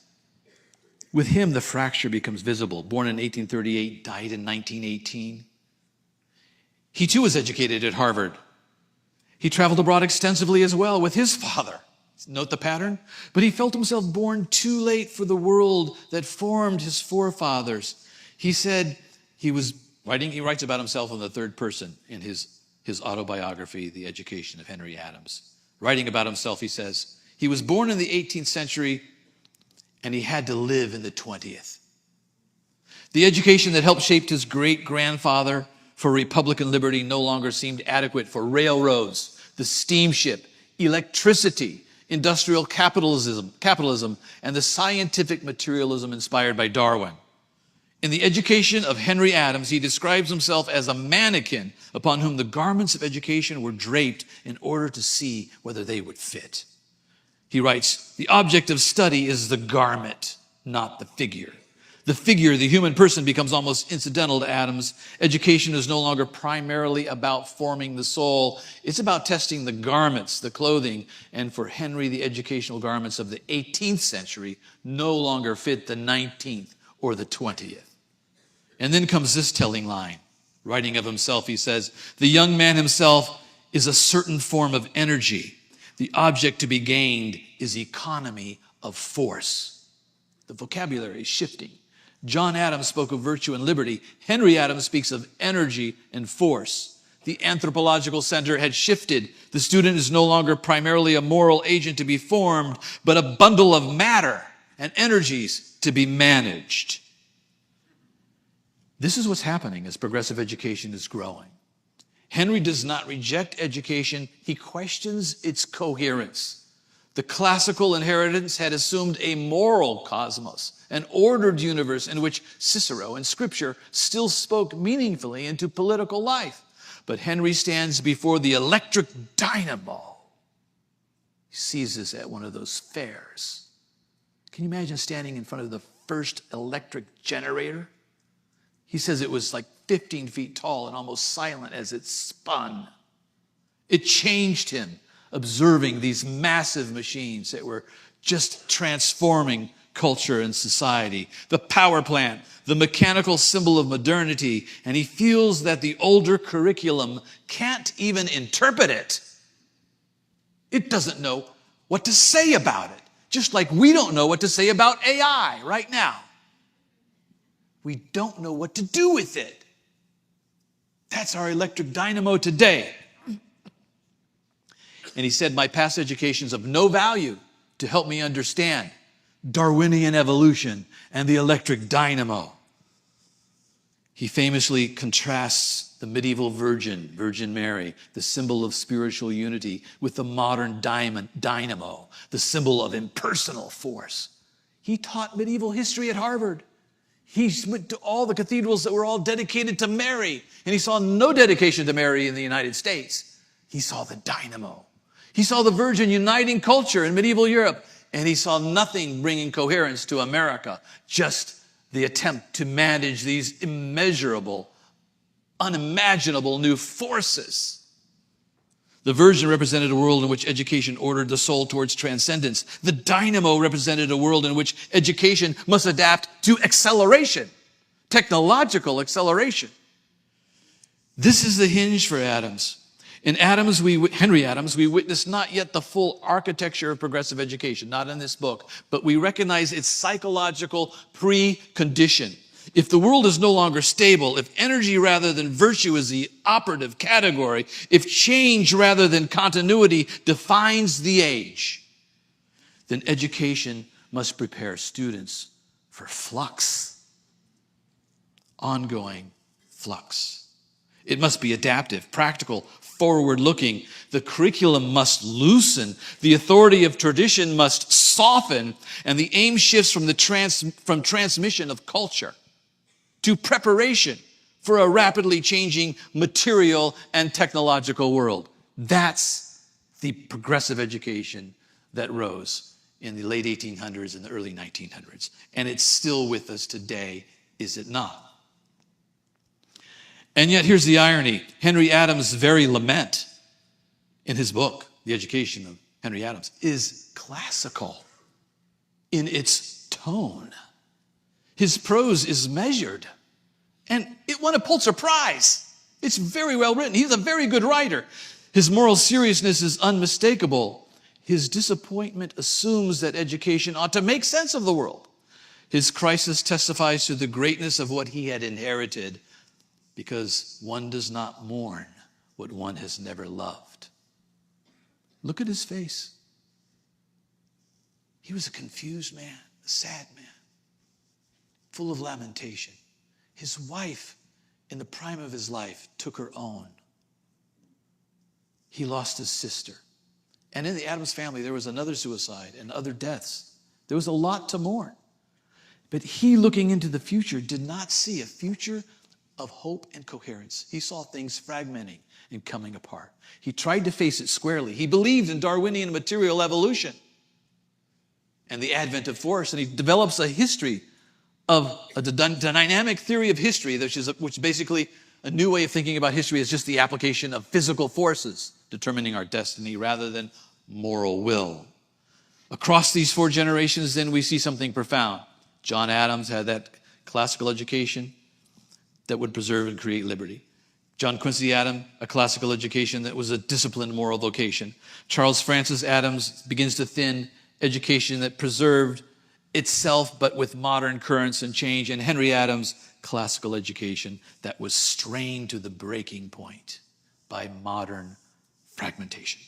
With him, the fracture becomes visible. Born in 1838, died in 1918. He too was educated at Harvard. He traveled abroad extensively as well with his father. Note the pattern? But he felt himself born too late for the world that formed his forefathers. He said he writes about himself in the 3rd person in his autobiography, The Education of Henry Adams. Writing about himself, he says, he was born in the 18th century and he had to live in the 20th. The education that helped shape his great-grandfather for Republican liberty no longer seemed adequate for railroads, the steamship, electricity, industrial capitalism, and the scientific materialism inspired by Darwin. In The Education of Henry Adams, he describes himself as a mannequin upon whom the garments of education were draped in order to see whether they would fit. He writes, "The object of study is the garment, not the figure. The figure, the human person, becomes almost incidental to Adams. Education is no longer primarily about forming the soul. It's about testing the garments, the clothing. And for Henry, the educational garments of the 18th century no longer fit the 19th or the 20th. And then comes this telling line. Writing of himself, he says, "The young man himself is a certain form of energy. The object to be gained is economy of force." The vocabulary is shifting. John Adams spoke of virtue and liberty. Henry Adams speaks of energy and force. The anthropological center had shifted. The student is no longer primarily a moral agent to be formed, but a bundle of matter and energies to be managed. This is what's happening as progressive education is growing. Henry does not reject education. He questions its coherence. The classical inheritance had assumed a moral cosmos, an ordered universe in which Cicero and Scripture still spoke meaningfully into political life. But Henry stands before the electric dynamo. He sees this at one of those fairs. Can you imagine standing in front of the first electric generator? He says it was like 15 feet tall and almost silent as it spun. It changed him, observing these massive machines that were just transforming culture and society. The power plant, the mechanical symbol of modernity, and he feels that the older curriculum can't even interpret it. It doesn't know what to say about it, just like we don't know what to say about AI right now. We don't know what to do with it. That's our electric dynamo today. And he said, my past education is of no value to help me understand Darwinian evolution and the electric dynamo. He famously contrasts the medieval Virgin Mary, the symbol of spiritual unity, with the modern dynamo, the symbol of impersonal force. He taught medieval history at Harvard. He went to all the cathedrals that were all dedicated to Mary, and he saw no dedication to Mary in the United States. He saw the dynamo. He saw the Virgin uniting culture in medieval Europe, and he saw nothing bringing coherence to America, just the attempt to manage these immeasurable, unimaginable new forces. The Virgin represented a world in which education ordered the soul towards transcendence. The dynamo represented a world in which education must adapt to acceleration, technological acceleration. This is the hinge for Adams. In Henry Adams, we witness not yet the full architecture of progressive education, not in this book, but we recognize its psychological precondition. If the world is no longer stable, if energy rather than virtue is the operative category, if change rather than continuity defines the age, then education must prepare students for flux, ongoing flux. It must be adaptive, practical, forward-looking. The curriculum must loosen. The authority of tradition must soften. And the aim shifts from transmission of culture to preparation for a rapidly changing material and technological world. That's the progressive education that rose in the late 1800s and the early 1900s. And it's still with us today, is it not? And yet, here's the irony. Henry Adams' very lament in his book, The Education of Henry Adams, is classical in its tone. His prose is measured, and it won a Pulitzer Prize. It's very well written. He's a very good writer. His moral seriousness is unmistakable. His disappointment assumes that education ought to make sense of the world. His crisis testifies to the greatness of what he had inherited, because one does not mourn what one has never loved. Look at his face. He was a confused man, a sad man, full of lamentation. His wife, in the prime of his life, took her own. He lost his sister. And in the Adams family, there was another suicide and other deaths. There was a lot to mourn. But he, looking into the future, did not see a future of hope and coherence. He saw things fragmenting and coming apart. He tried to face it squarely. He believed in Darwinian material evolution and the advent of force, and he develops a history of a dynamic theory of history, which basically a new way of thinking about history is just the application of physical forces determining our destiny rather than moral will. Across these four generations, then, we see something profound. John Adams had that classical education that would preserve and create liberty. John Quincy Adams, a classical education that was a disciplined moral vocation. Charles Francis Adams begins to thin education that preserved itself but with modern currents and change. And Henry Adams, classical education that was strained to the breaking point by modern fragmentation.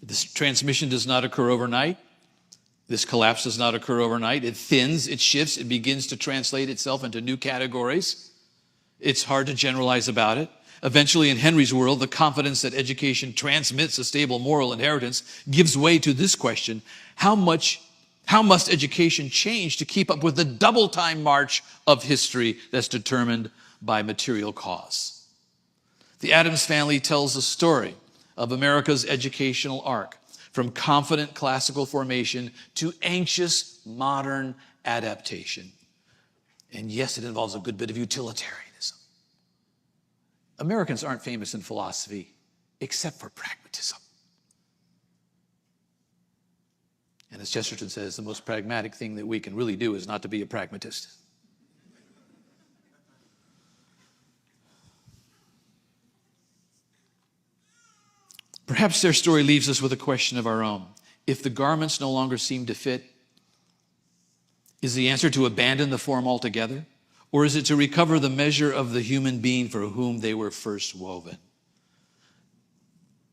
This transmission does not occur overnight. This collapse does not occur overnight. It thins, it shifts, it begins to translate itself into new categories. It's hard to generalize about it. Eventually, in Henry's world, the confidence that education transmits a stable moral inheritance gives way to this question: how must education change to keep up with the double time march of history that's determined by material cause? The Addams Family tells the story of America's educational arc, from confident classical formation to anxious modern adaptation. And yes, it involves a good bit of utilitarianism. Americans aren't famous in philosophy except for pragmatism. And as Chesterton says, the most pragmatic thing that we can really do is not to be a pragmatist. Perhaps their story leaves us with a question of our own. If the garments no longer seem to fit, is the answer to abandon the form altogether? Or is it to recover the measure of the human being for whom they were first woven?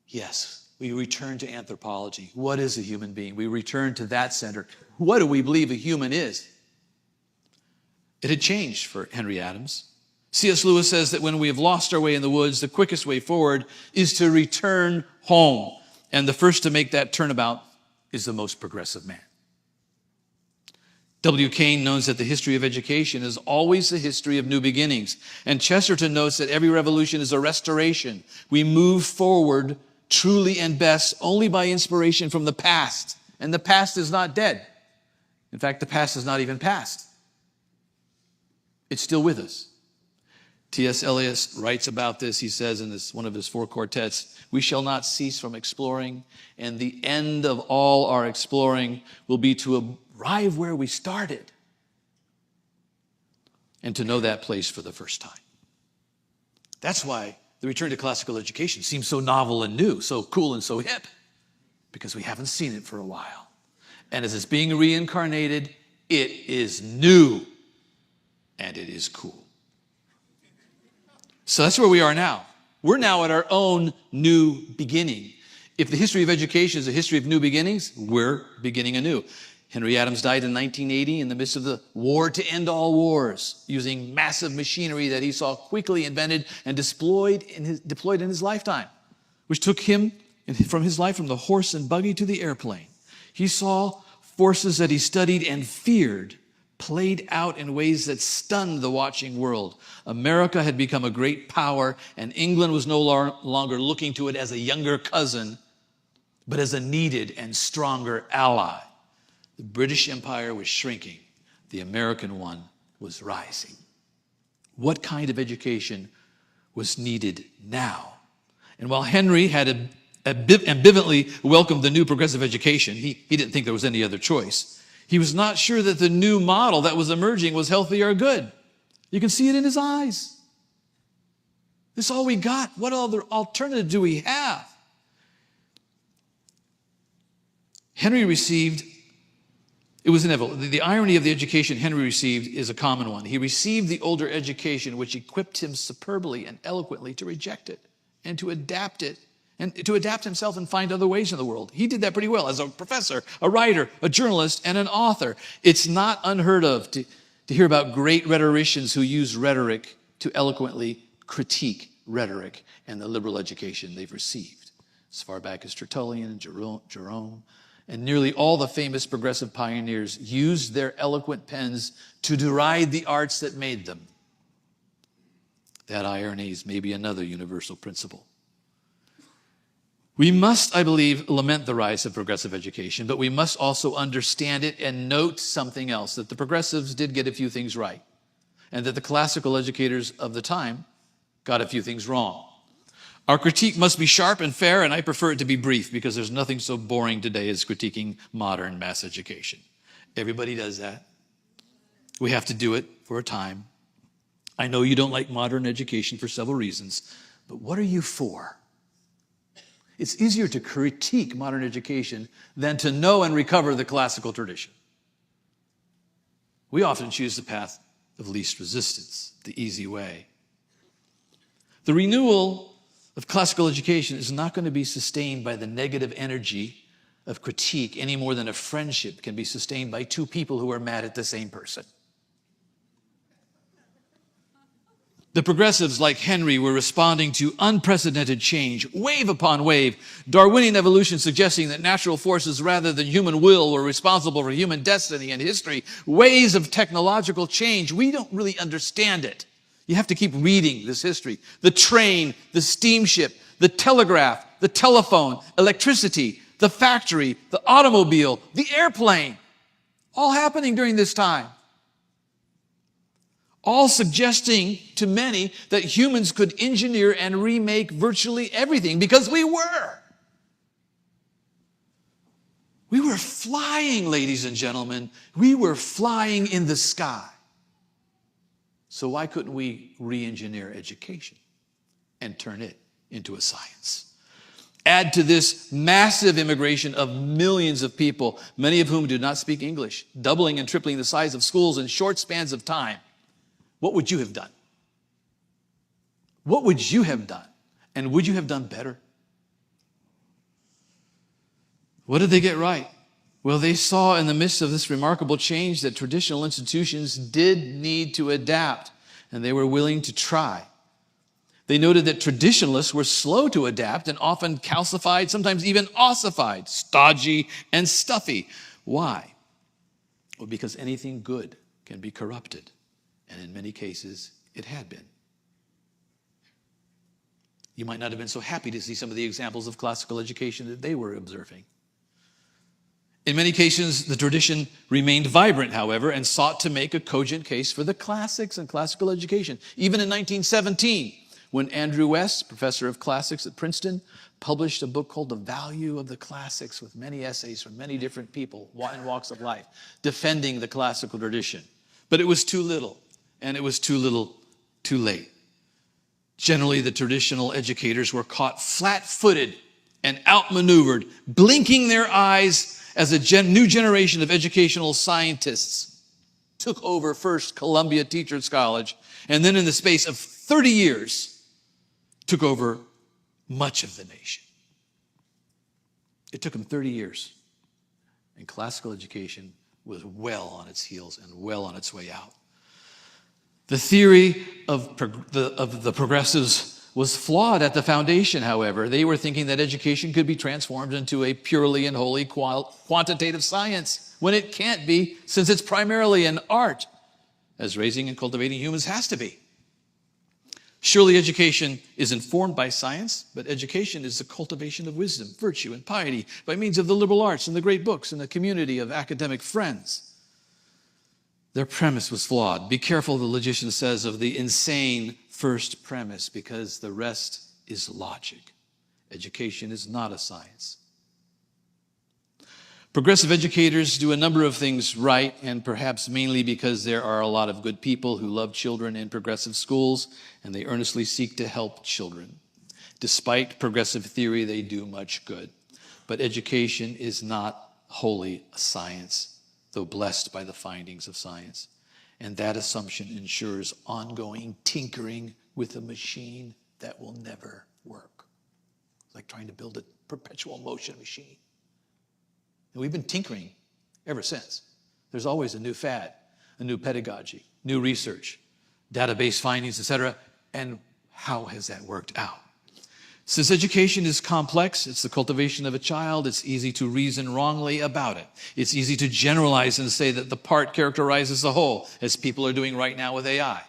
Yes, we return to anthropology. What is a human being? We return to that center. What do we believe a human is? It had changed for Henry Adams. C.S. Lewis says that when we have lost our way in the woods, the quickest way forward is to return home. And the first to make that turnabout is the most progressive man. W. Kane notes that the history of education is always the history of new beginnings. And Chesterton notes that every revolution is a restoration. We move forward truly and best only by inspiration from the past. And the past is not dead. In fact, the past is not even past. It's still with us. T.S. Eliot writes about this. He says in one of his 4 quartets, "We shall not cease from exploring, and the end of all our exploring will be to arrive where we started and to know that place for the first time." That's why the return to classical education seems so novel and new, so cool and so hip, because we haven't seen it for a while. And as it's being reincarnated, it is new and it is cool. So that's where we are now. We're now at our own new beginning. If the history of education is a history of new beginnings, we're beginning anew. Henry Adams died in 1980 in the midst of the war to end all wars, using massive machinery that he saw quickly invented and deployed in his lifetime, which took him from his life from the horse and buggy to the airplane. He saw forces that he studied and feared played out in ways that stunned the watching world. America had become a great power, and England was no longer looking to it as a younger cousin, but as a needed and stronger ally. The British Empire was shrinking. The American one was rising. What kind of education was needed now? And while Henry had ambivalently welcomed the new progressive education, he didn't think there was any other choice. He was not sure that the new model that was emerging was healthy or good. You can see it in his eyes. This is all we got. What other alternative do we have? Henry received, it was inevitable. The irony of the education Henry received is a common one. He received the older education, which equipped him superbly and eloquently to reject it and to adapt it, and to adapt himself and find other ways in the world. He did that pretty well as a professor, a writer, a journalist, and an author. It's not unheard of to hear about great rhetoricians who use rhetoric to eloquently critique rhetoric and the liberal education they've received. As far back as Tertullian and Jerome, and nearly all the famous progressive pioneers used their eloquent pens to deride the arts that made them. That irony is maybe another universal principle. We must, I believe, lament the rise of progressive education, but we must also understand it and note something else, that the progressives did get a few things right, and that the classical educators of the time got a few things wrong. Our critique must be sharp and fair, and I prefer it to be brief, because there's nothing so boring today as critiquing modern mass education. Everybody does that. We have to do it for a time. I know you don't like modern education for several reasons, but what are you for? It's easier to critique modern education than to know and recover the classical tradition. We often choose the path of least resistance, the easy way. The renewal of classical education is not going to be sustained by the negative energy of critique any more than a friendship can be sustained by two people who are mad at the same person. The progressives, like Henry, were responding to unprecedented change, wave upon wave. Darwinian evolution suggesting that natural forces rather than human will were responsible for human destiny and history. Waves of technological change. We don't really understand it. You have to keep reading this history. The train, the steamship, the telegraph, the telephone, electricity, the factory, the automobile, the airplane, all happening during this time. All suggesting to many that humans could engineer and remake virtually everything, because we were. We were flying, ladies and gentlemen. We were flying in the sky. So why couldn't we re-engineer education and turn it into a science? Add to this massive immigration of millions of people, many of whom do not speak English, doubling and tripling the size of schools in short spans of time. What would you have done? What would you have done? And would you have done better? What did they get right? Well, they saw in the midst of this remarkable change that traditional institutions did need to adapt, and they were willing to try. They noted that traditionalists were slow to adapt and often calcified, sometimes even ossified, stodgy, and stuffy. Why? Well, because anything good can be corrupted, and in many cases, it had been. You might not have been so happy to see some of the examples of classical education that they were observing. In many cases, the tradition remained vibrant, however, and sought to make a cogent case for the classics and classical education. Even in 1917, when Andrew West, professor of classics at Princeton, published a book called The Value of the Classics with many essays from many different people in walks of life, defending the classical tradition. But it was too little, and it was too little too late. Generally, the traditional educators were caught flat-footed and outmaneuvered, blinking their eyes as a new generation of educational scientists took over first Columbia Teachers College, and then in the space of 30 years, took over much of the nation. It took them 30 years, and classical education was well on its heels and well on its way out. The theory of the progressives was flawed at the foundation, however. They were thinking that education could be transformed into a purely and wholly quantitative science, when it can't be, since it's primarily an art, as raising and cultivating humans has to be. Surely education is informed by science, but education is the cultivation of wisdom, virtue, and piety by means of the liberal arts and the great books and the community of academic friends. Their premise was flawed. Be careful, the logician says, of the insane first premise, because the rest is logic. Education is not a science. Progressive educators do a number of things right, and perhaps mainly because there are a lot of good people who love children in progressive schools, and they earnestly seek to help children. Despite progressive theory, they do much good. But education is not wholly a science, though blessed by the findings of science. And that assumption ensures ongoing tinkering with a machine that will never work. It's like trying to build a perpetual motion machine. And we've been tinkering ever since. There's always a new fad, a new pedagogy, new research, database findings, etc. And how has that worked out? Since education is complex, it's the cultivation of a child, it's easy to reason wrongly about it. It's easy to generalize and say that the part characterizes the whole, as people are doing right now with AI.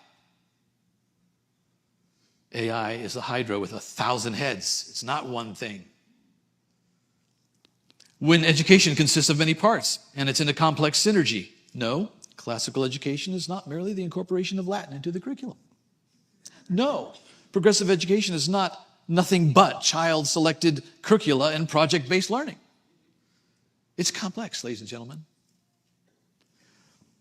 AI is a hydra with 1,000 heads. It's not one thing. When education consists of many parts, and it's in a complex synergy. No, classical education is not merely the incorporation of Latin into the curriculum. No, progressive education is not nothing but child-selected curricula and project-based learning. It's complex, ladies and gentlemen.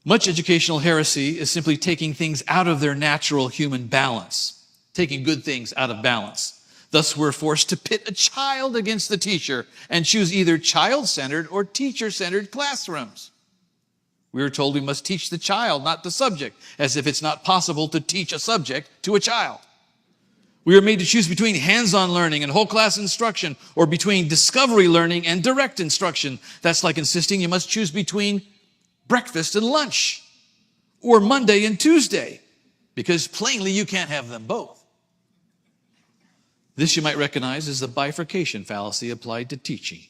Much educational heresy is simply taking things out of their natural human balance, taking good things out of balance. Thus, we're forced to pit a child against the teacher and choose either child-centered or teacher-centered classrooms. We are told we must teach the child, not the subject, as if it's not possible to teach a subject to a child. We are made to choose between hands-on learning and whole class instruction, or between discovery learning and direct instruction. That's like insisting you must choose between breakfast and lunch, or Monday and Tuesday, because plainly you can't have them both. This you might recognize as the bifurcation fallacy applied to teaching.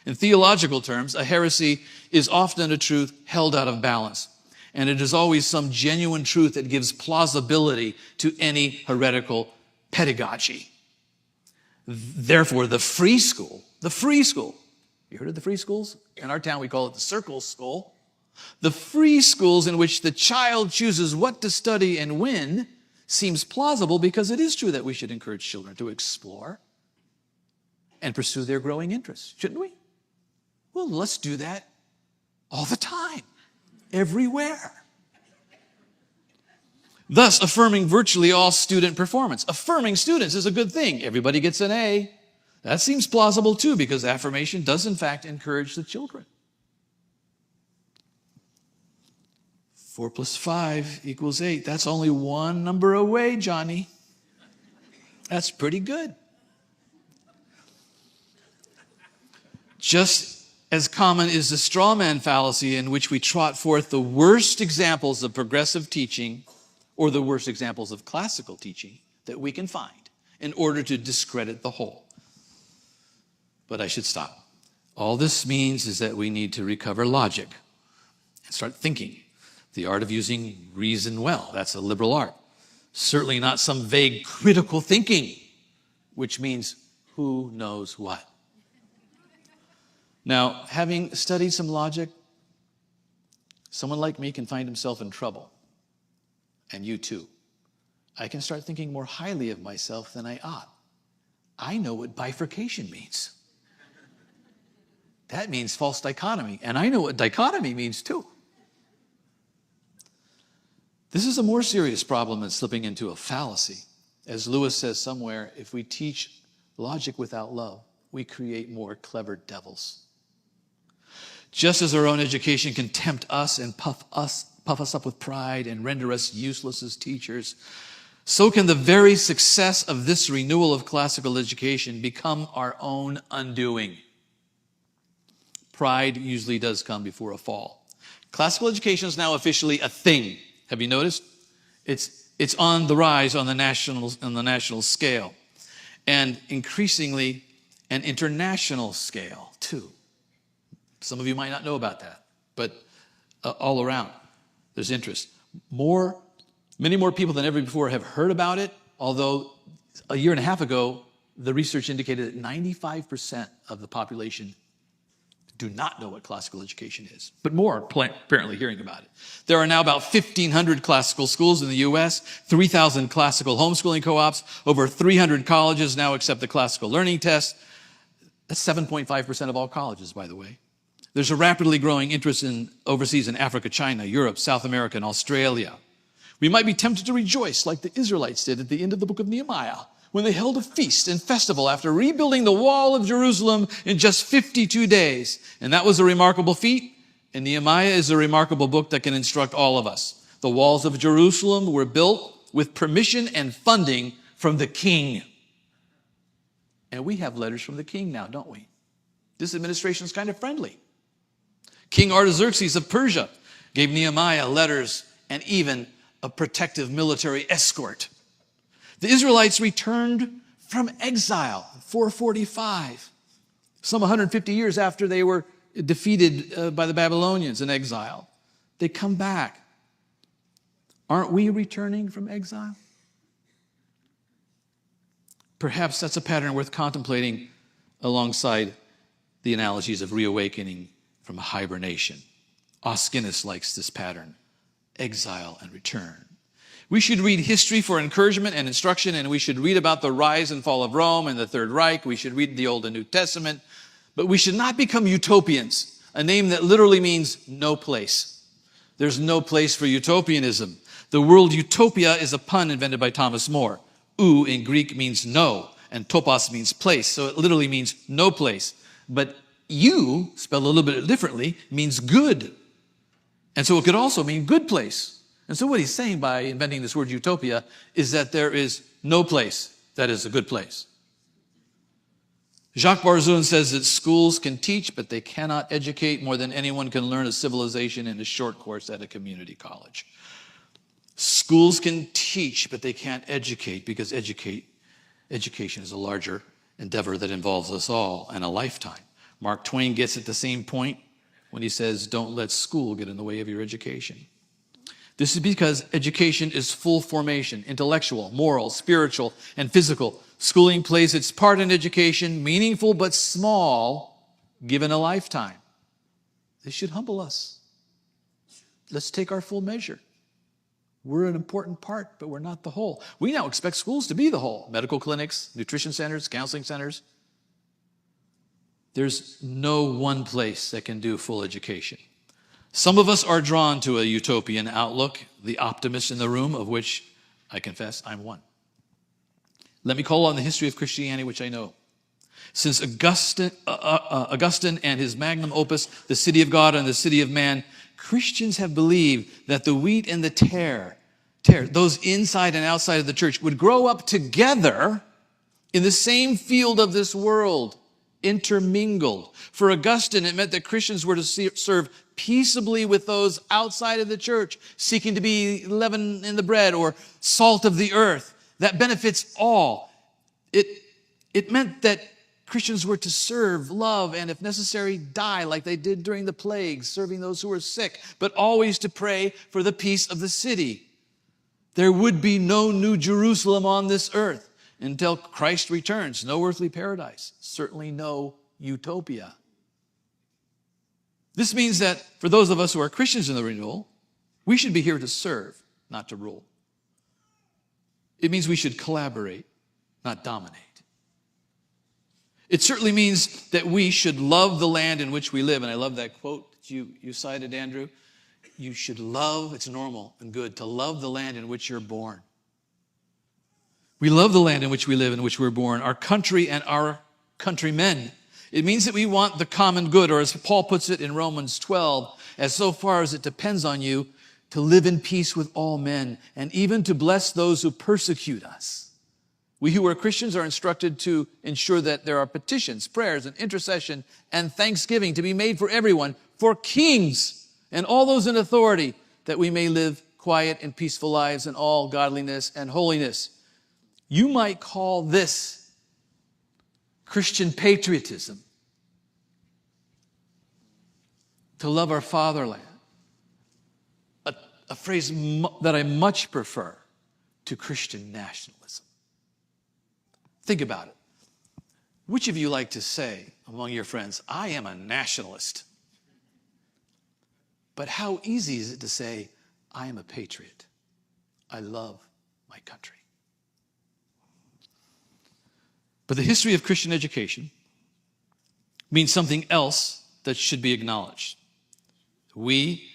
In theological terms, a heresy is often a truth held out of balance. And it is always some genuine truth that gives plausibility to any heretical pedagogy. Therefore, the free school, you heard of the free schools? In our town, we call it the circle school. The free schools in which the child chooses what to study and when seems plausible because it is true that we should encourage children to explore and pursue their growing interests, shouldn't we? Well, let's do that all the time, everywhere. Thus, affirming virtually all student performance. Affirming students is a good thing. Everybody gets an A. That seems plausible too, because affirmation does in fact encourage the children. 4 + 5 = 8. That's only one number away, Johnny. That's pretty good. Just as common is the straw man fallacy, in which we trot forth the worst examples of progressive teaching or the worst examples of classical teaching that we can find in order to discredit the whole. But I should stop. All this means is that we need to recover logic and start thinking. The art of using reason well. That's a liberal art. Certainly not some vague critical thinking, which means who knows what. Now, having studied some logic, someone like me can find himself in trouble. And you too. I can start thinking more highly of myself than I ought. I know what bifurcation means. That means false dichotomy. And I know what dichotomy means too. This is a more serious problem than slipping into a fallacy. As Lewis says somewhere, if we teach logic without love, we create more clever devils. Just as our own education can tempt us and puff us up with pride and render us useless as teachers, so can the very success of this renewal of classical education become our own undoing. Pride usually does come before a fall. Classical education is now officially a thing. Have you noticed? It's on the rise on the national scale, and increasingly an international scale too. Some of you might not know about that, but all around there's interest. Many more people than ever before have heard about it, although a year and a half ago, the research indicated that 95% of the population do not know what classical education is, but more are apparently hearing about it. There are now about 1,500 classical schools in the U.S., 3,000 classical homeschooling co-ops, over 300 colleges now accept the classical learning test. That's 7.5% of all colleges, by the way. There's a rapidly growing interest overseas in Africa, China, Europe, South America, and Australia. We might be tempted to rejoice like the Israelites did at the end of the book of Nehemiah, when they held a feast and festival after rebuilding the wall of Jerusalem in just 52 days. And that was a remarkable feat. And Nehemiah is a remarkable book that can instruct all of us. The walls of Jerusalem were built with permission and funding from the king. And we have letters from the king now, don't we? This administration is kind of friendly. King Artaxerxes of Persia gave Nehemiah letters and even a protective military escort. The Israelites returned from exile in 445, some 150 years after they were defeated by the Babylonians in exile. They come back. Aren't we returning from exile? Perhaps that's a pattern worth contemplating alongside the analogies of reawakening from hibernation. Oskinus likes this pattern, exile and return. We should read history for encouragement and instruction, and we should read about the rise and fall of Rome and the Third Reich. We should read the Old and New Testament, but we should not become utopians, a name that literally means no place. There's no place for utopianism. The word utopia is a pun invented by Thomas More. U in Greek means no, and topos means place, so it literally means no place. But you, spelled a little bit differently, means good. And so it could also mean good place. And so what he's saying by inventing this word utopia is that there is no place that is a good place. Jacques Barzun says that schools can teach, but they cannot educate more than anyone can learn a civilization in a short course at a community college. Schools can teach, but they can't educate, because education is a larger endeavor that involves us all and a lifetime. Mark Twain gets at the same point when he says, don't let school get in the way of your education. This is because education is full formation, intellectual, moral, spiritual, and physical. Schooling plays its part in education, meaningful but small, given a lifetime. This should humble us. Let's take our full measure. We're an important part, but we're not the whole. We now expect schools to be the whole. Medical clinics, nutrition centers, counseling centers. There's no one place that can do full education. Some of us are drawn to a utopian outlook, the optimist in the room, of which I confess I'm one. Let me call on the history of Christianity, which I know. Since Augustine and his magnum opus, The City of God and the City of Man, Christians have believed that the wheat and the tare, those inside and outside of the church, would grow up together in the same field of this world, intermingled. For Augustine, it meant that Christians were to serve peaceably with those outside of the church, seeking to be leaven in the bread or salt of the earth. That benefits all. It meant that Christians were to serve, love, and if necessary, die like they did during the plague, serving those who were sick, but always to pray for the peace of the city. There would be no new Jerusalem on this earth until Christ returns. No earthly paradise, certainly no utopia. This means that for those of us who are Christians in the renewal, we should be here to serve, not to rule. It means we should collaborate, not dominate. It certainly means that we should love the land in which we live. And I love that quote that you cited, Andrew. You should love, it's normal and good, to love the land in which you're born. We love the land in which we live, in which we're born, our country and our countrymen. It means that we want the common good, or as Paul puts it in Romans 12, as so far as it depends on you, to live in peace with all men, and even to bless those who persecute us. We who are Christians are instructed to ensure that there are petitions, prayers, and intercession and thanksgiving to be made for everyone, for kings and all those in authority, that we may live quiet and peaceful lives in all godliness and holiness. You might call this Christian patriotism, to love our fatherland, a phrase that I much prefer to Christian nationalism. Think about it. Which of you like to say among your friends, I am a nationalist? But how easy is it to say, I am a patriot. I love my country. But the history of Christian education means something else that should be acknowledged. We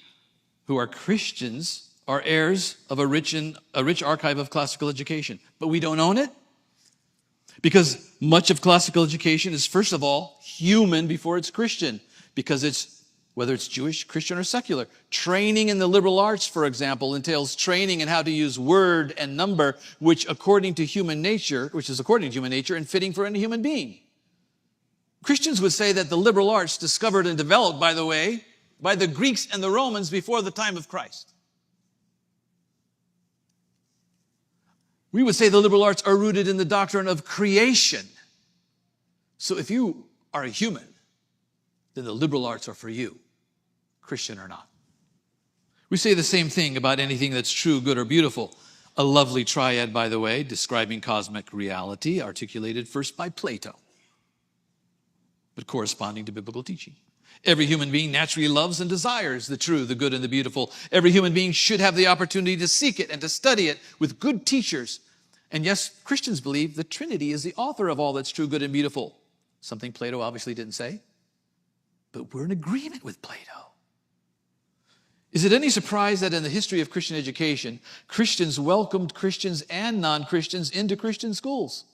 who are Christians are heirs of a rich archive of classical education, but we don't own it. Because much of classical education is, first of all, human before it's Christian. Because it's, whether it's Jewish, Christian, or secular. Training in the liberal arts, for example, entails training in how to use word and number, which is according to human nature and fitting for any human being. Christians would say that the liberal arts, discovered and developed, by the way, by the Greeks and the Romans before the time of Christ. We would say the liberal arts are rooted in the doctrine of creation. So if you are a human, then the liberal arts are for you, Christian or not. We say the same thing about anything that's true, good, or beautiful. A lovely triad, by the way, describing cosmic reality, articulated first by Plato, but corresponding to biblical teaching. Every human being naturally loves and desires the true, the good, and the beautiful. Every human being should have the opportunity to seek it and to study it with good teachers. And yes, Christians believe the Trinity is the author of all that's true, good, and beautiful. Something Plato obviously didn't say. But we're in agreement with Plato. Is it any surprise that in the history of Christian education, Christians welcomed Christians and non-Christians into Christian schools,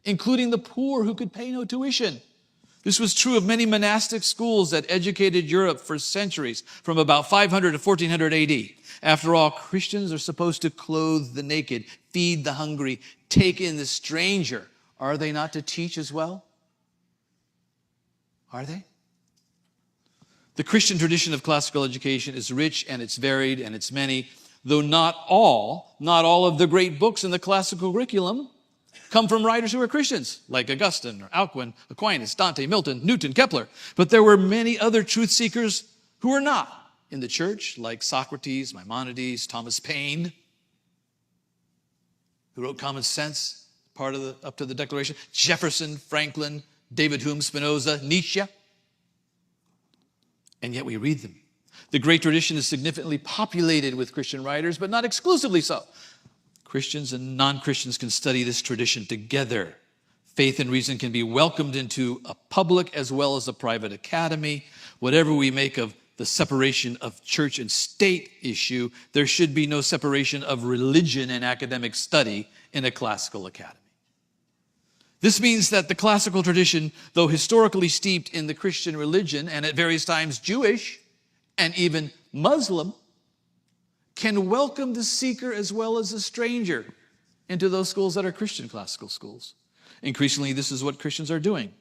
including the poor who could pay no tuition? This was true of many monastic schools that educated Europe for centuries, from about 500 to 1400 AD. After all, Christians are supposed to clothe the naked, feed the hungry, take in the stranger. Are they not to teach as well? Are they? The Christian tradition of classical education is rich and it's varied and it's many, though not all of the great books in the classical curriculum come from writers who are Christians, like Augustine or Alcuin, Aquinas, Dante, Milton, Newton, Kepler. But there were many other truth seekers who were not. in the church, like Socrates, Maimonides, Thomas Paine, who wrote Common Sense, up to the Declaration, Jefferson, Franklin, David Hume, Spinoza, Nietzsche. And yet we read them. The great tradition is significantly populated with Christian writers, but not exclusively so. Christians and non-Christians can study this tradition together. Faith and reason can be welcomed into a public as well as a private academy. Whatever we make of the separation of church and state issue, there should be no separation of religion and academic study in a classical academy. This means that the classical tradition, though historically steeped in the Christian religion and at various times Jewish and even Muslim, can welcome the seeker as well as the stranger into those schools that are Christian classical schools. Increasingly, this is what Christians are doing,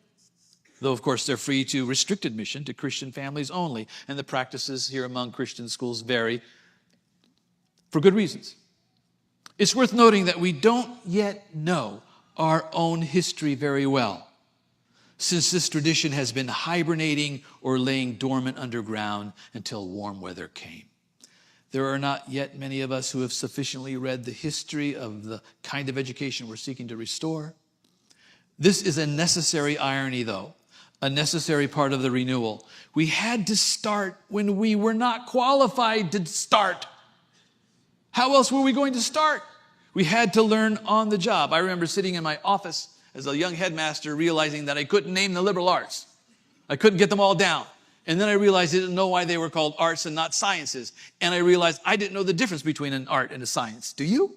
though, of course, they're free to restrict admission to Christian families only, and the practices here among Christian schools vary for good reasons. It's worth noting that we don't yet know our own history very well, since this tradition has been hibernating or laying dormant underground until warm weather came. There are not yet many of us who have sufficiently read the history of the kind of education we're seeking to restore. This is a necessary irony, though, a necessary part of the renewal. We had to start when we were not qualified to start. How else were we going to start? We had to learn on the job. I remember sitting in my office as a young headmaster realizing that I couldn't name the liberal arts. I couldn't get them all down. And then I realized I didn't know why they were called arts and not sciences. And I realized I didn't know the difference between an art and a science. Do you?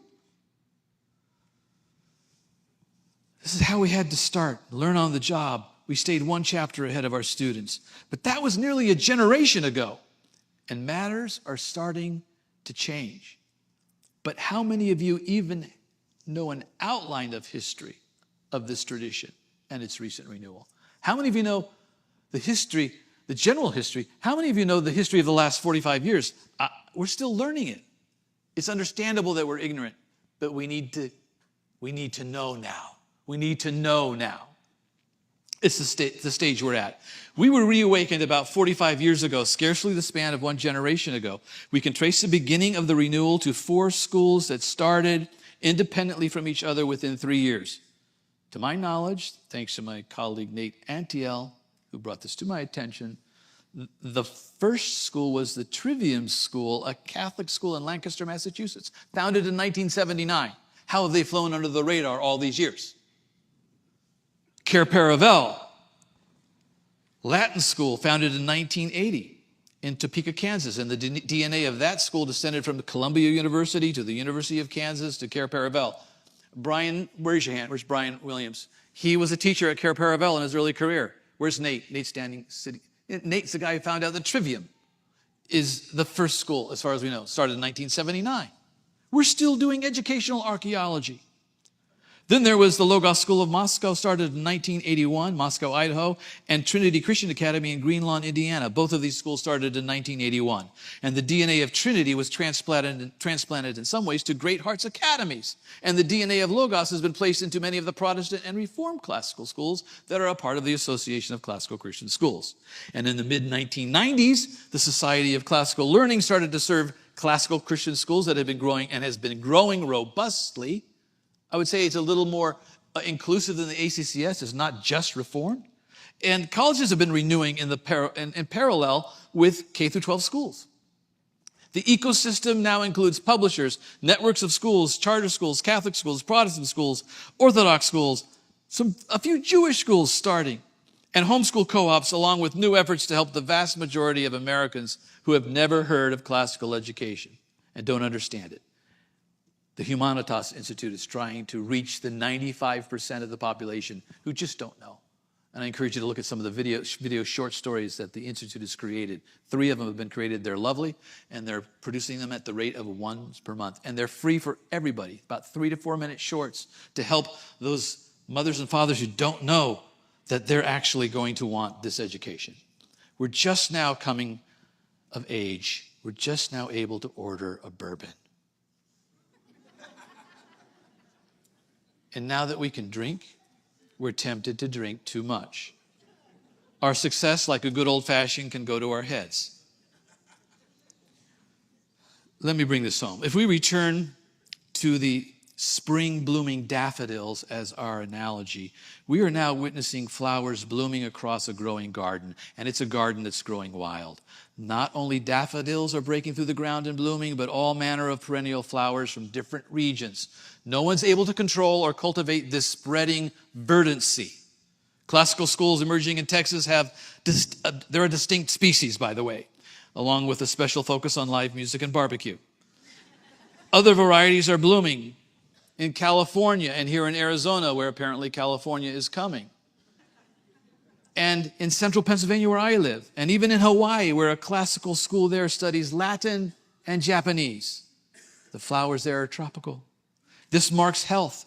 This is how we had to start, learn on the job. We stayed one chapter ahead of our students. But that was nearly a generation ago. And matters are starting to change. But how many of you even know an outline of history of this tradition and its recent renewal? How many of you know the history, the general history? How many of you know the history of the last 45 years? We're still learning it. It's understandable that we're ignorant, but we need to know now. We need to know now. It's the stage we're at. We were reawakened about 45 years ago, scarcely the span of one generation ago. We can trace the beginning of the renewal to 4 schools that started independently from each other within 3 years. To my knowledge, thanks to my colleague Nate Antiel, who brought this to my attention, the first school was the Trivium School, a Catholic school in Lancaster, Massachusetts, founded in 1979. How have they flown under the radar all these years? Cair Paravel, Latin school, founded in 1980 in Topeka, Kansas. And the DNA of that school descended from Columbia University to the University of Kansas to Cair Paravel. Brian, where's your hand? Where's Brian Williams? He was a teacher at Cair Paravel in his early career. Where's Nate? Nate's standing. Nate's the guy who found out that Trivium is the first school, as far as we know, started in 1979. We're still doing educational archaeology. Then there was the Logos School of Moscow, started in 1981, Moscow, Idaho, and Trinity Christian Academy in Green Lawn, Indiana. Both of these schools started in 1981. And the DNA of Trinity was transplanted in some ways to Great Hearts Academies. And the DNA of Logos has been placed into many of the Protestant and Reformed classical schools that are a part of the Association of Classical Christian Schools. And in the mid-1990s, the Society of Classical Learning started to serve classical Christian schools that have been growing and has been growing robustly. I would say it's a little more inclusive than the ACCS. It's not just Reformed. And colleges have been renewing in parallel with K-12 schools. The ecosystem now includes publishers, networks of schools, charter schools, Catholic schools, Protestant schools, Orthodox schools, a few Jewish schools starting, and homeschool co-ops, along with new efforts to help the vast majority of Americans who have never heard of classical education and don't understand it. The Humanitas Institute is trying to reach the 95% of the population who just don't know. And I encourage you to look at some of the video short stories that the Institute has created. 3 of them have been created. They're lovely, and they're producing them at the rate of 1 per month. And they're free for everybody, about 3 to 4 minute shorts to help those mothers and fathers who don't know that they're actually going to want this education. We're just now coming of age. We're just now able to order a bourbon. And now that we can drink, we're tempted to drink too much. Our success, like a good old-fashioned, can go to our heads. Let me bring this home. If we return to the spring blooming daffodils as our analogy, we are now witnessing flowers blooming across a growing garden, and it's a garden that's growing wild. Not only daffodils are breaking through the ground and blooming, but all manner of perennial flowers from different regions. No one's able to control or cultivate this spreading verdancy. Classical schools emerging in Texas they're a distinct species, by the way, along with a special focus on live music and barbecue. Other varieties are blooming in California and here in Arizona, where apparently California is coming. And in central Pennsylvania, where I live, and even in Hawaii, where a classical school there studies Latin and Japanese. The flowers there are tropical. This marks health.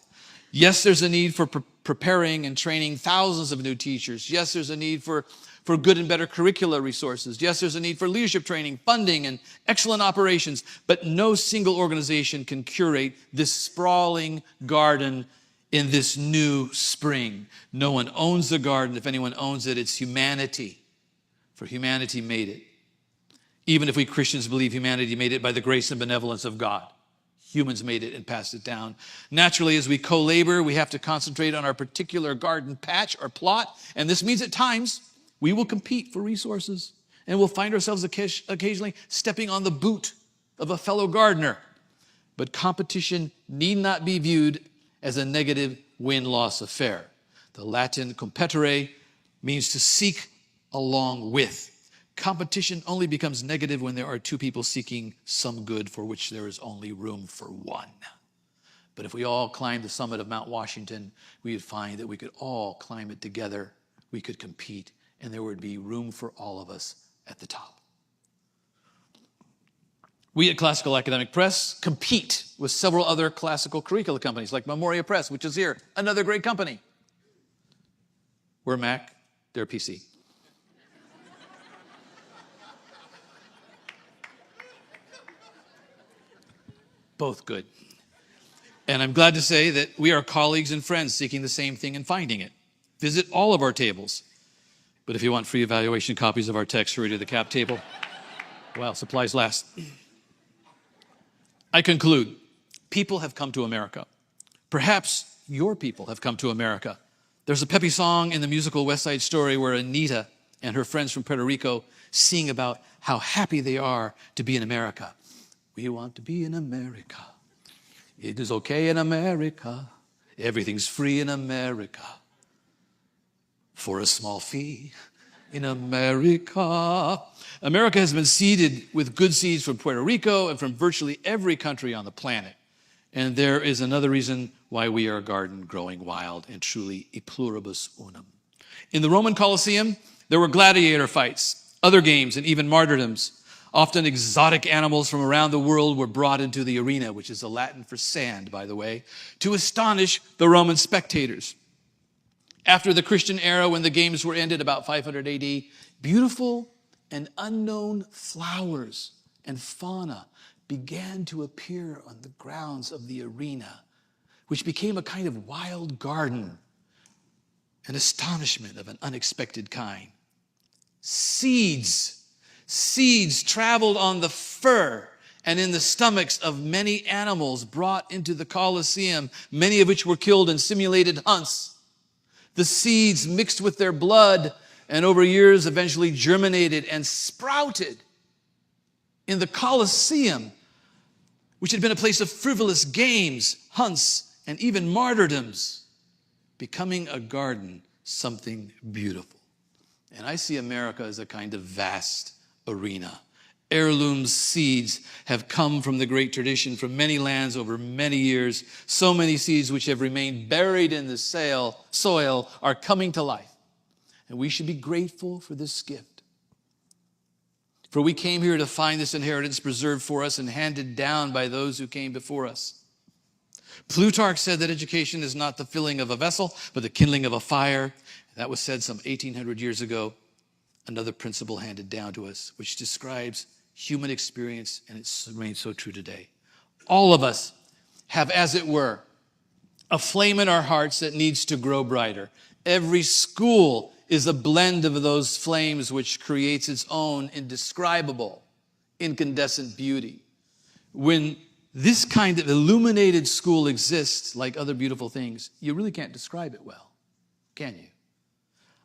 Yes, there's a need for preparing and training thousands of new teachers. Yes, there's a need for good and better curricular resources. Yes, there's a need for leadership training, funding, and excellent operations. But no single organization can curate this sprawling garden in this new spring. No one owns the garden. If anyone owns it, it's humanity. For humanity made it. Even if we Christians believe humanity made it by the grace and benevolence of God. Humans made it and passed it down. Naturally, as we co-labor, we have to concentrate on our particular garden patch or plot. And this means at times we will compete for resources. And we'll find ourselves occasionally stepping on the boot of a fellow gardener. But competition need not be viewed as a negative win-loss affair. The Latin competere means to seek along with. Competition only becomes negative when there are two people seeking some good for which there is only room for one. But if we all climbed the summit of Mount Washington, we would find that we could all climb it together. We could compete, and there would be room for all of us at the top. We at Classical Academic Press compete with several other classical curricula companies like Memoria Press, which is here, another great company. We're Mac, they're PC. Both good. And I'm glad to say that we are colleagues and friends seeking the same thing and finding it. Visit all of our tables. But if you want free evaluation copies of our text, hurry to the cap table. Well, supplies last. I conclude, people have come to America. Perhaps your people have come to America. There's a peppy song in the musical West Side Story where Anita and her friends from Puerto Rico sing about how happy they are to be in America. We want to be in America. It is okay in America. Everything's free in America. For a small fee in America. America has been seeded with good seeds from Puerto Rico and from virtually every country on the planet. And there is another reason why we are a garden growing wild and truly e pluribus unum. In the Roman Colosseum, there were gladiator fights, other games, and even martyrdoms. Often exotic animals from around the world were brought into the arena, which is the Latin for sand, by the way, to astonish the Roman spectators. After the Christian era, when the games were ended about 500 AD, beautiful and unknown flowers and fauna began to appear on the grounds of the arena, which became a kind of wild garden, an astonishment of an unexpected kind. Seeds traveled on the fur and in the stomachs of many animals brought into the Colosseum, many of which were killed in simulated hunts. The seeds mixed with their blood and over years eventually germinated and sprouted in the Colosseum, which had been a place of frivolous games, hunts, and even martyrdoms, becoming a garden, something beautiful. And I see America as a kind of vast arena. Heirloom seeds have come from the great tradition from many lands over many years. So many seeds which have remained buried in the soil are coming to life. And we should be grateful for this gift. For we came here to find this inheritance preserved for us and handed down by those who came before us. Plutarch said that education is not the filling of a vessel, but the kindling of a fire. That was said some 1,800 years ago. Another principle handed down to us, which describes human experience, and it remains so true today. All of us have, as it were, a flame in our hearts that needs to grow brighter. Every school is a blend of those flames which creates its own indescribable, incandescent beauty. when this kind of illuminated school exists, like other beautiful things, you really can't describe it well, can you?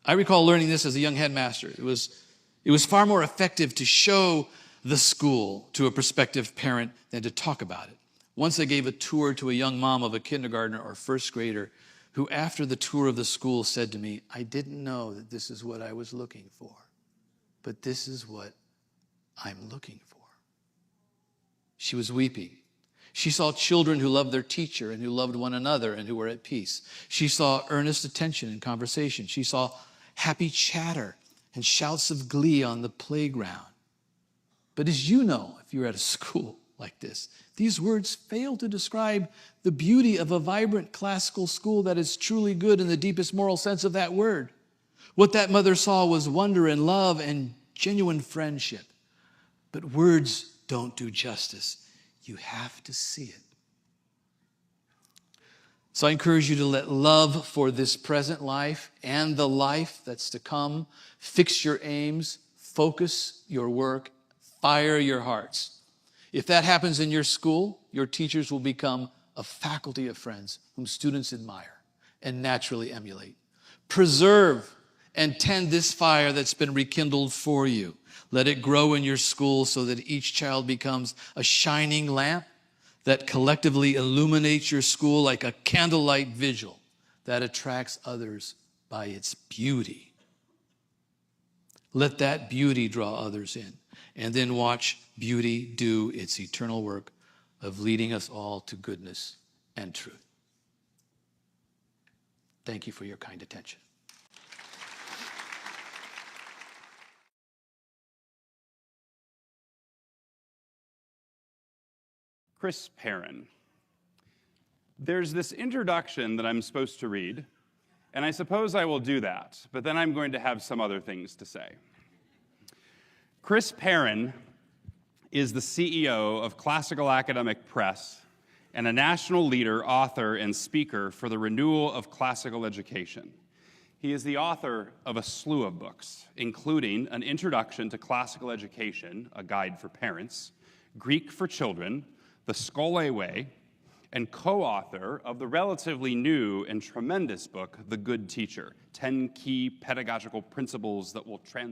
I recall learning this as a young headmaster. It was far more effective to show the school to a prospective parent than to talk about it. Once I gave a tour to a young mom of a kindergartner or first grader who, after the tour of the school, said to me, "I didn't know that this is what I was looking for, but this is what I'm looking for." She was weeping. She saw children who loved their teacher and who loved one another and who were at peace. She saw earnest attention and conversation. She saw happy chatter and shouts of glee on the playground. But as you know, if you're at a school like this, these words fail to describe the beauty of a vibrant classical school that is truly good in the deepest moral sense of that word. What that mother saw was wonder and love and genuine friendship. But words don't do justice. You have to see it. So I encourage you to let love for this present life and the life that's to come fix your aims, focus your work, fire your hearts. If that happens in your school, your teachers will become a faculty of friends whom students admire and naturally emulate. Preserve and tend this fire that's been rekindled for you. Let it grow in your school so that each child becomes a shining lamp that collectively illuminates your school like a candlelight vigil that attracts others by its beauty. Let that beauty draw others in, and then watch beauty do its eternal work of leading us all to goodness and truth. Thank you for your kind attention. Chris Perrin. There's this introduction that I'm supposed to read, and I suppose I will do that, but then I'm going to have some other things to say. Chris Perrin is the CEO of Classical Academic Press and a national leader, author, and speaker for the renewal of classical education. He is the author of a slew of books, including An Introduction to Classical Education, a guide for parents, Greek for Children, The Scholae Way, and co-author of the relatively new and tremendous book, The Good Teacher, 10 Key Pedagogical Principles that will transform